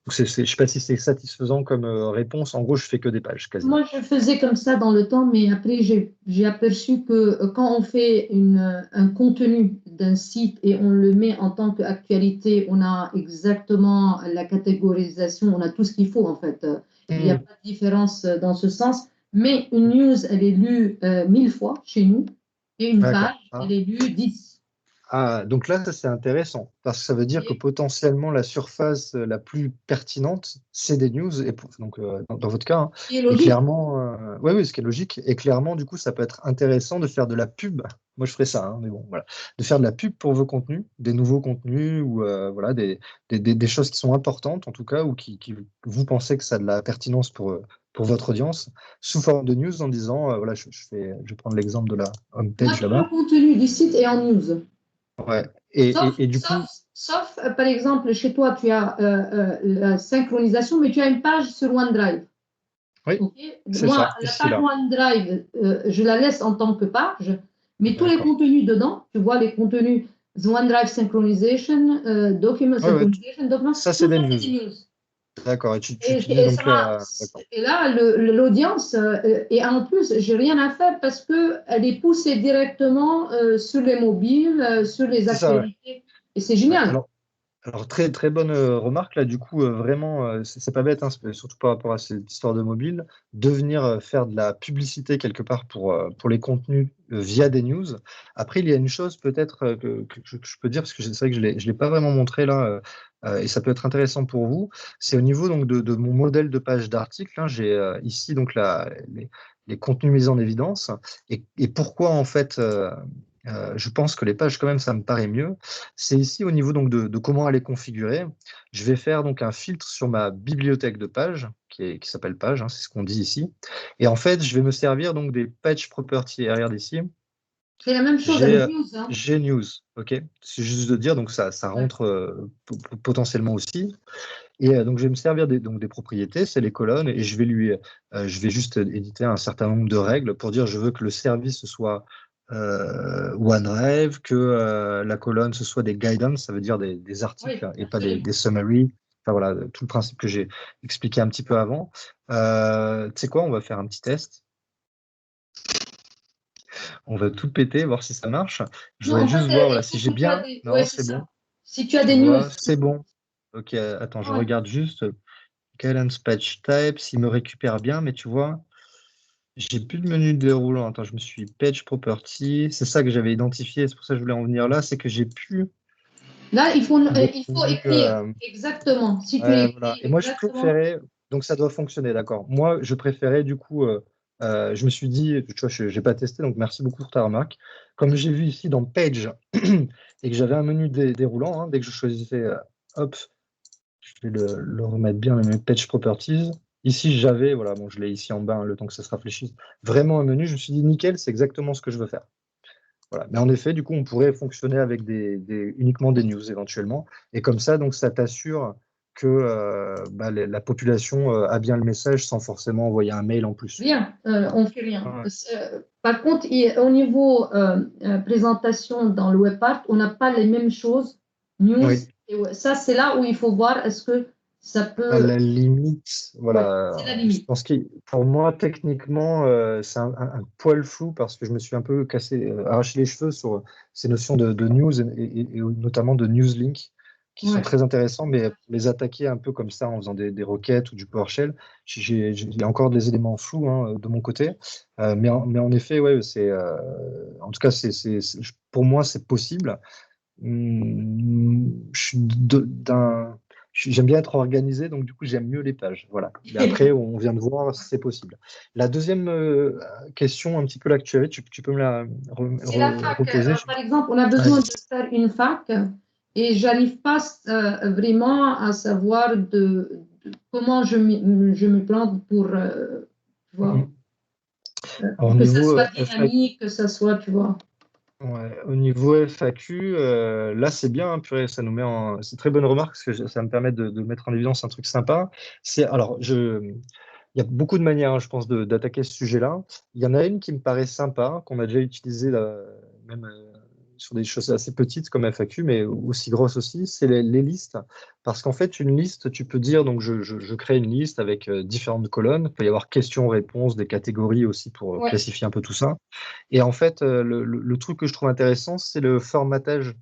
Donc, je ne sais pas si c'est satisfaisant comme réponse. En gros, je fais que des pages quasiment. Moi, je faisais comme ça dans le temps, mais après, j'ai aperçu que quand on fait un contenu d'un site et on le met en tant qu'actualité, on a exactement la catégorisation, on a tout ce qu'il faut en fait. Il n'y a pas de différence dans ce sens. Mais une news, elle est lue 1000 fois chez nous et une page, elle est lue 10. Ah, donc là, ça c'est intéressant, parce que ça veut dire que potentiellement la surface la plus pertinente, c'est des news, et donc dans votre cas, hein, Et et logique. clairement, oui, ce qui est logique, et clairement, du coup, ça peut être intéressant de faire de la pub. Moi, je ferais ça, hein, mais bon, voilà, de faire de la pub pour vos contenus, des nouveaux contenus, ou voilà, des choses qui sont importantes, en tout cas, ou qui vous pensez que ça a de la pertinence pour votre audience, sous forme de news, en disant, voilà, je vais prendre l'exemple de la Moi, homepage tout le là-bas. contenu du site est en news. Ouais. Sauf, Et du coup, sauf, par exemple, chez toi, tu as la synchronisation, mais tu as une page sur OneDrive. oui, Okay. c'est Moi, ça, la ici, page là. OneDrive, je la laisse en tant que page, mais tous les D'accord. contenus dedans, tu vois les contenus, the OneDrive synchronization, document Ouais, ouais, synchronization, document, ça, tout c'est des ça, news. c'est des news. D'accord. Et tu Et, utilises et donc d'accord. là, l'audience, et en plus, j'ai rien à faire parce qu'elle est poussée directement sur les mobiles, sur les C'est ça, ouais. actualités. Et c'est Ouais. génial. Alors très, très bonne remarque, là, du coup, vraiment, c'est pas bête, hein, surtout par rapport à cette histoire de mobile, de venir faire de la publicité quelque part pour les contenus via des news. Après, il y a une chose peut-être que je peux dire, parce que c'est vrai que je l'ai pas vraiment montré là, et ça peut être intéressant pour vous, c'est au niveau donc, de mon modèle de page d'article. Hein, j'ai ici donc les contenus mis en évidence. Et pourquoi, en fait, je pense que les pages, quand même, ça me paraît mieux. C'est ici au niveau donc, de comment elle est configurée. Je vais faire donc un filtre sur ma bibliothèque de pages, qui s'appelle page, hein, c'est ce qu'on dit ici. Et en fait, je vais me servir donc des page properties. Regarde ici. C'est la même chose J'ai avec News. Hein. News, ok. C'est juste de dire, donc ça rentre potentiellement aussi. Et donc je vais me servir donc des propriétés, c'est les colonnes, et je vais juste éditer un certain nombre de règles pour dire je veux que le service soit OneDrive, que la colonne ce soit des guidance, ça veut dire des articles Oui, et pas des summaries. Enfin voilà, tout le principe que j'ai expliqué un petit peu avant. Tu sais quoi, on va faire un petit test. On va tout péter, voir si ça marche. Je Non, voudrais en juste fait, voir il voilà, faut si j'ai que tu as bien. des... Non, Ouais, c'est c'est bon. ça. Si tu as Tu des news. vois, c'est bon. Ok, attends, je Ouais. regarde juste Guidance Patch Type, s'il me récupère bien, mais tu vois, j'ai plus de menu déroulant. Attends, je me suis Page Property. C'est ça que j'avais identifié, c'est pour ça que je voulais en venir là, c'est que j'ai plus Là, il faut menu, écrire exactement. Si tu ouais, voilà. écris Et moi, je exactement. préférais, donc ça doit fonctionner, d'accord. Moi, je préférais, du coup, je me suis dit, tu vois, je n'ai pas testé, donc merci beaucoup pour ta remarque. Comme j'ai vu ici dans Page et que j'avais un menu déroulant, hein, dès que je choisissais, hop, je vais le remettre bien, le menu Page Properties. Ici, j'avais, voilà, bon, je l'ai ici en bas, hein, le temps que ça se rafraîchisse, vraiment un menu. Je me suis dit, nickel, c'est exactement ce que je veux faire. Voilà. Mais en effet, du coup, on pourrait fonctionner avec uniquement des news éventuellement. Et comme ça, donc, ça t'assure que la population a bien le message sans forcément envoyer un mail en plus. Rien, on fait rien. Ouais. Par contre, au niveau présentation dans le webart, on n'a pas les mêmes choses. News, Oui. ça, c'est là où il faut voir est-ce que ça À peut. la limite, Ouais, voilà, c'est la je limite. pense que pour moi, techniquement, c'est un poil flou parce que je me suis un peu arraché les cheveux sur ces notions de news et notamment de newslink qui sont Ouais. très intéressants, mais les attaquer un peu comme ça en faisant des requêtes ou du PowerShell, il y a encore des éléments flous hein, de mon côté. Mais en effet, ouais, en tout cas, pour moi, c'est possible. Je suis j'aime bien être organisé, donc du coup, j'aime mieux les pages. Voilà. Mais après, on vient de voir si c'est possible. La deuxième question, un petit peu là que tu avais, tu peux me la C'est la fac. reposer? Par exemple, on a besoin de faire une fac et j'arrive pas vraiment à savoir comment je me plante pour, tu vois, Au que ça niveau soit FAQ, dynamique, que ça soit, tu vois. ouais, au niveau FAQ, là c'est bien, hein, purée, ça nous met en. C'est une très bonne remarque parce que ça me permet de mettre en évidence un truc sympa. Il y a beaucoup de manières, hein, je pense, d'attaquer ce sujet-là. Il y en a une qui me paraît sympa, qu'on a déjà utilisée là, même sur des choses assez petites comme FAQ, mais aussi grosses aussi, c'est les listes. Parce qu'en fait, une liste, tu peux dire, donc je crée une liste avec différentes colonnes. Il peut y avoir questions, réponses, des catégories aussi pour Ouais. classifier un peu tout ça. Et en fait, le truc que je trouve intéressant, c'est le formatage.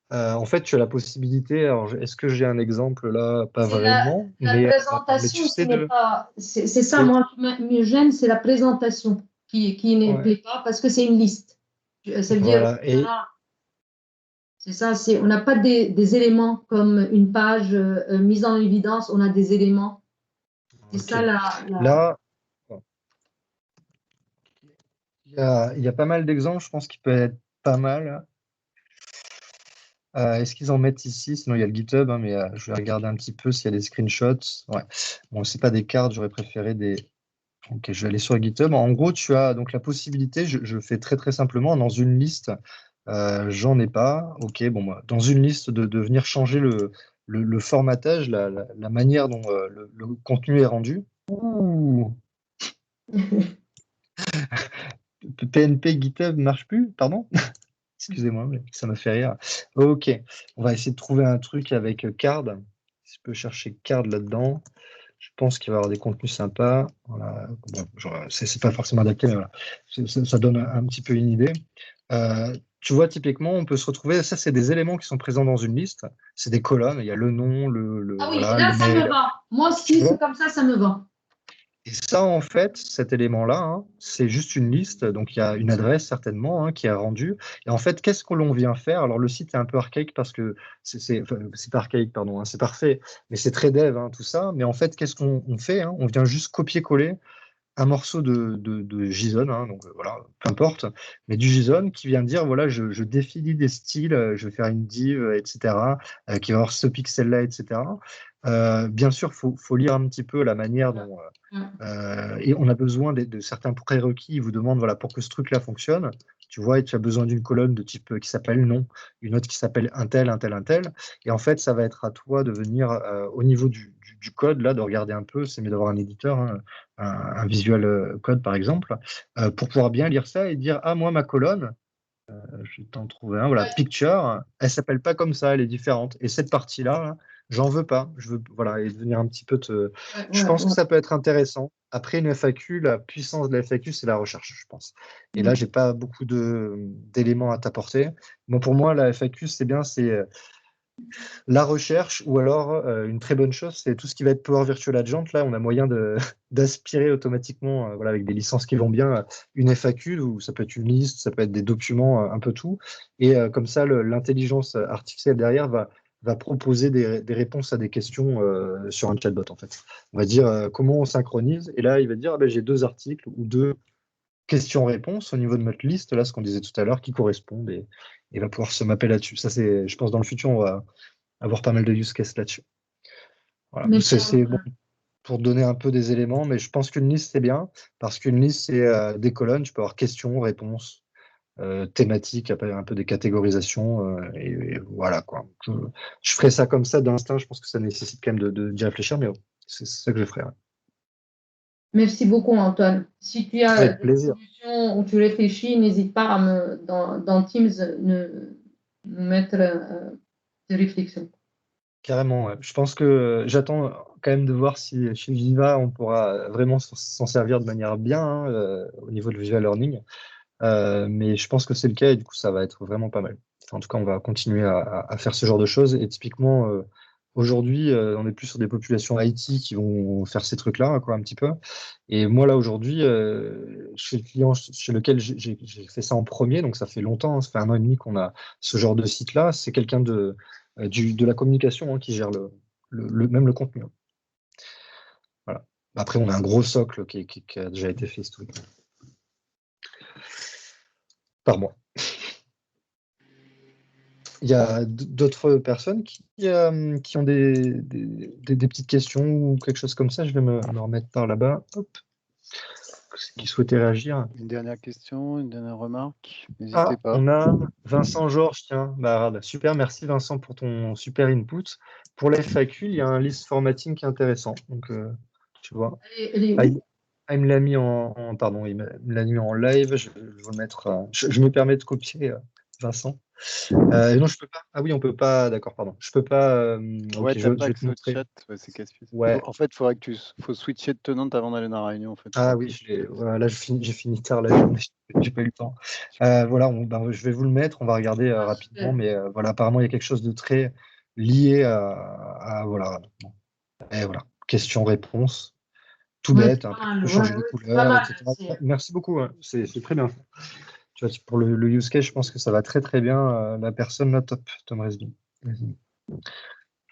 En fait, tu as la possibilité, alors est-ce que j'ai un exemple là? Pas C'est vraiment, la mais tu présentation qui sais n'est de. pas. C'est ça, Oui, moi, qui me gêne, c'est la présentation qui ne ouais, plaît pas parce que c'est une liste. Ça veut dire, voilà. Et c'est ça, on n'a pas des éléments comme une page mise en évidence, on a des éléments. C'est ok. ça Là, il y a pas mal d'exemples, je pense, qui peuvent être pas mal. Est-ce qu'ils en mettent ici? Sinon, il y a le GitHub, hein, mais je vais regarder un petit peu s'il y a des screenshots. Ouais. Bon, c'est pas des cartes, j'aurais préféré des. Ok, je vais aller sur GitHub. En gros, tu as donc la possibilité, je fais très très simplement, dans une liste, j'en ai pas. Ok, bon, moi, dans une liste, de venir changer le formatage, la manière dont le contenu est rendu. Ouh, PNP GitHub marche plus, pardon? Excusez-moi, mais ça m'a fait rire. Ok, on va essayer de trouver un truc avec Card. Si je peux chercher Card là-dedans, je pense qu'il va y avoir des contenus sympas. Voilà. Bon, c'est pas forcément adapté, mais voilà. Ça donne un petit peu une idée. Tu vois, typiquement, on peut se retrouver, ça, c'est des éléments qui sont présents dans une liste. C'est des colonnes, il y a le nom, Ah oui, voilà, là, le ça me mail. va. Moi Tu aussi, c'est vois? comme ça me va. Et ça, en fait, cet élément-là, hein, c'est juste une liste. Donc, il y a une adresse certainement, hein, qui est rendue. Et en fait, qu'est-ce que l'on vient faire? Alors, le site est un peu archaïque parce que enfin, c'est pas archaïque, pardon, hein, c'est parfait, mais c'est très dev, hein, tout ça. Mais en fait, qu'est-ce qu'on fait, hein? On vient juste copier-coller un morceau de JSON, hein, donc voilà, peu importe, mais du JSON qui vient dire, voilà, je définis des styles, je vais faire une div, etc., qui va avoir ce pixel-là, etc. Bien sûr, faut lire un petit peu la manière dont... et on a besoin de certains prérequis. Ils vous demandent, voilà, pour que ce truc-là fonctionne, tu vois, et tu as besoin d'une colonne de type qui s'appelle nom, une autre qui s'appelle un tel, un tel, un tel. Et en fait, ça va être à toi de venir au niveau du code, là, de regarder un peu, c'est mieux d'avoir un éditeur, hein, un visual code par exemple, pour pouvoir bien lire ça et dire, ah, moi, ma colonne, je vais t'en trouver un, voilà, picture, elle s'appelle pas comme ça, elle est différente. Et cette partie-là, là, j'en veux pas. Je veux, voilà, et devenir un petit peu Je pense que ça peut être intéressant. Après une FAQ, la puissance de la FAQ, c'est la recherche, je pense. Et là, j'ai pas beaucoup d'éléments à t'apporter. Bon, pour moi, la FAQ, c'est bien, c'est la recherche, ou alors une très bonne chose, c'est tout ce qui va être Power Virtual Agent. Là, on a moyen d'aspirer automatiquement, voilà, avec des licences qui vont bien, une FAQ, ou ça peut être une liste, ça peut être des documents, un peu tout. Et comme ça, l'intelligence artificielle derrière va proposer des réponses à des questions sur un chatbot, en fait. On va dire comment on synchronise, et là, il va dire, ah, ben, j'ai 2 articles ou 2 questions-réponses au niveau de notre liste, là, ce qu'on disait tout à l'heure, qui correspondent, et va pouvoir se mapper là-dessus. Ça, c'est, je pense, dans le futur, on va avoir pas mal de use cases là-dessus. Voilà. Mais C'est bon pour donner un peu des éléments, mais je pense qu'une liste, c'est bien, parce qu'une liste, c'est des colonnes, tu peux avoir questions, réponses, thématiques, un peu des catégorisations, et voilà, quoi. Je ferai ça comme ça d'instinct, je pense que ça nécessite quand même d'y réfléchir, mais c'est ça que je ferai. Ouais. merci beaucoup, Antoine. Si tu as Avec des plaisir. solutions où tu réfléchis, n'hésite pas dans Teams, nous mettre tes réflexions. Carrément, ouais. Je pense que j'attends quand même de voir si chez Viva, on pourra vraiment s'en servir de manière bien, hein, au niveau de visual learning. Mais je pense que c'est le cas et du coup, ça va être vraiment pas mal. Enfin, en tout cas, on va continuer à faire ce genre de choses. Et typiquement, aujourd'hui, on est plus sur des populations IT qui vont faire ces trucs-là, quoi, un petit peu. Et moi, là, aujourd'hui, chez le client chez lequel j'ai fait ça en premier, donc ça fait longtemps, hein, ça fait 1 an et demi qu'on a ce genre de site-là, c'est quelqu'un de la communication, hein, qui gère même le contenu. Voilà. Après, on a un gros socle qui a déjà été fait historiquement. Par mois. Il y a d'autres personnes qui ont des petites questions ou quelque chose comme ça. Je vais me remettre par là-bas. Hop. Qui souhaitait réagir. Une dernière question, une dernière remarque, Ah, n'hésitez pas. on a Vincent Georges, tiens. Bah, super, merci Vincent pour ton super input. Pour la FAQ, il y a un list formatting qui est intéressant. Donc, tu vois. Elle est où? Il me l'a mis pardon, il me l'a mis en live. Je vais le mettre. Je me permets de copier, Vincent. Non, je peux pas. Ah oui, on peut pas. D'accord, pardon. Je peux pas. Ouais, Ok, t'as je pas vais te accès au montrer. chat, ouais, c'est casse-pied. Ouais. En fait, faudrait que faut switcher de tenante avant d'aller dans la réunion. En fait. Ah oui, voilà, là, j'ai fini tard la journée. J'ai pas eu le temps. Voilà, je vais vous le mettre. On va regarder rapidement, super. mais voilà, apparemment, il y a quelque chose de très lié voilà. Et voilà, question-réponse. Tout Ouais, bête, c'est hein. pas Après, tu mal. peux Ouais, changer les ouais, c'est pas couleurs, mal. etc. Merci beaucoup, hein. C'est très bien. Tu vois, pour le use case, je pense que ça va très très bien. La personne, là, top, Tom Resby. Vas-y.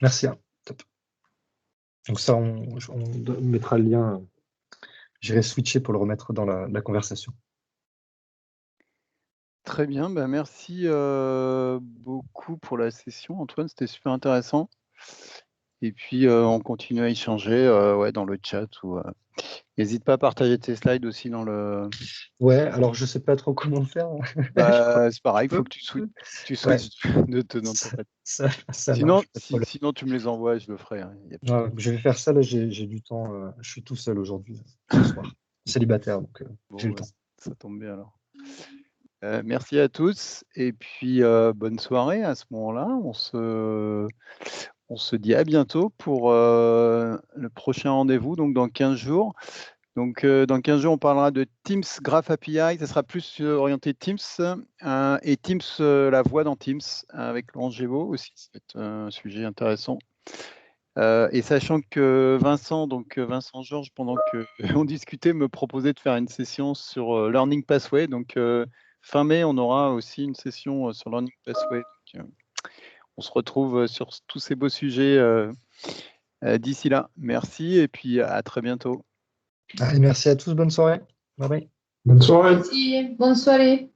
Merci, hein. Top. Donc ça, on mettra le lien. J'irai switcher pour le remettre dans la conversation. Très bien, bah merci beaucoup pour la session, Antoine, c'était super intéressant. Et puis on continue à échanger ouais, dans le chat. N'hésite pas à partager tes slides aussi dans le. Ouais, alors je sais pas trop comment faire. C'est pareil, il faut que tu switches de tenante en fait. Ça Sinon, marche, pas de problème. sinon, tu me les envoies, je le ferai. Hein. Je vais faire ça, là, j'ai du temps. Je suis tout seul aujourd'hui, ce soir. Célibataire, donc j'ai le temps. Ça tombe bien alors. Merci à tous et puis bonne soirée à ce moment-là. On se dit à bientôt pour le prochain rendez-vous, donc dans 15 jours. Donc dans 15 jours, on parlera de Teams Graph API. Ça sera plus orienté Teams et Teams, la voix dans Teams avec Laurent Gévaux aussi. C'est un sujet intéressant. Et sachant que Vincent Georges, pendant qu'on discutait, me proposait de faire une session sur Learning Pathway. Donc, fin mai, on aura aussi une session sur Learning Pathway. Donc, on se retrouve sur tous ces beaux sujets d'ici là. Merci et puis à très bientôt. Allez, merci à tous, bonne soirée. Bye bye. Bonne soirée. Merci, bonne soirée.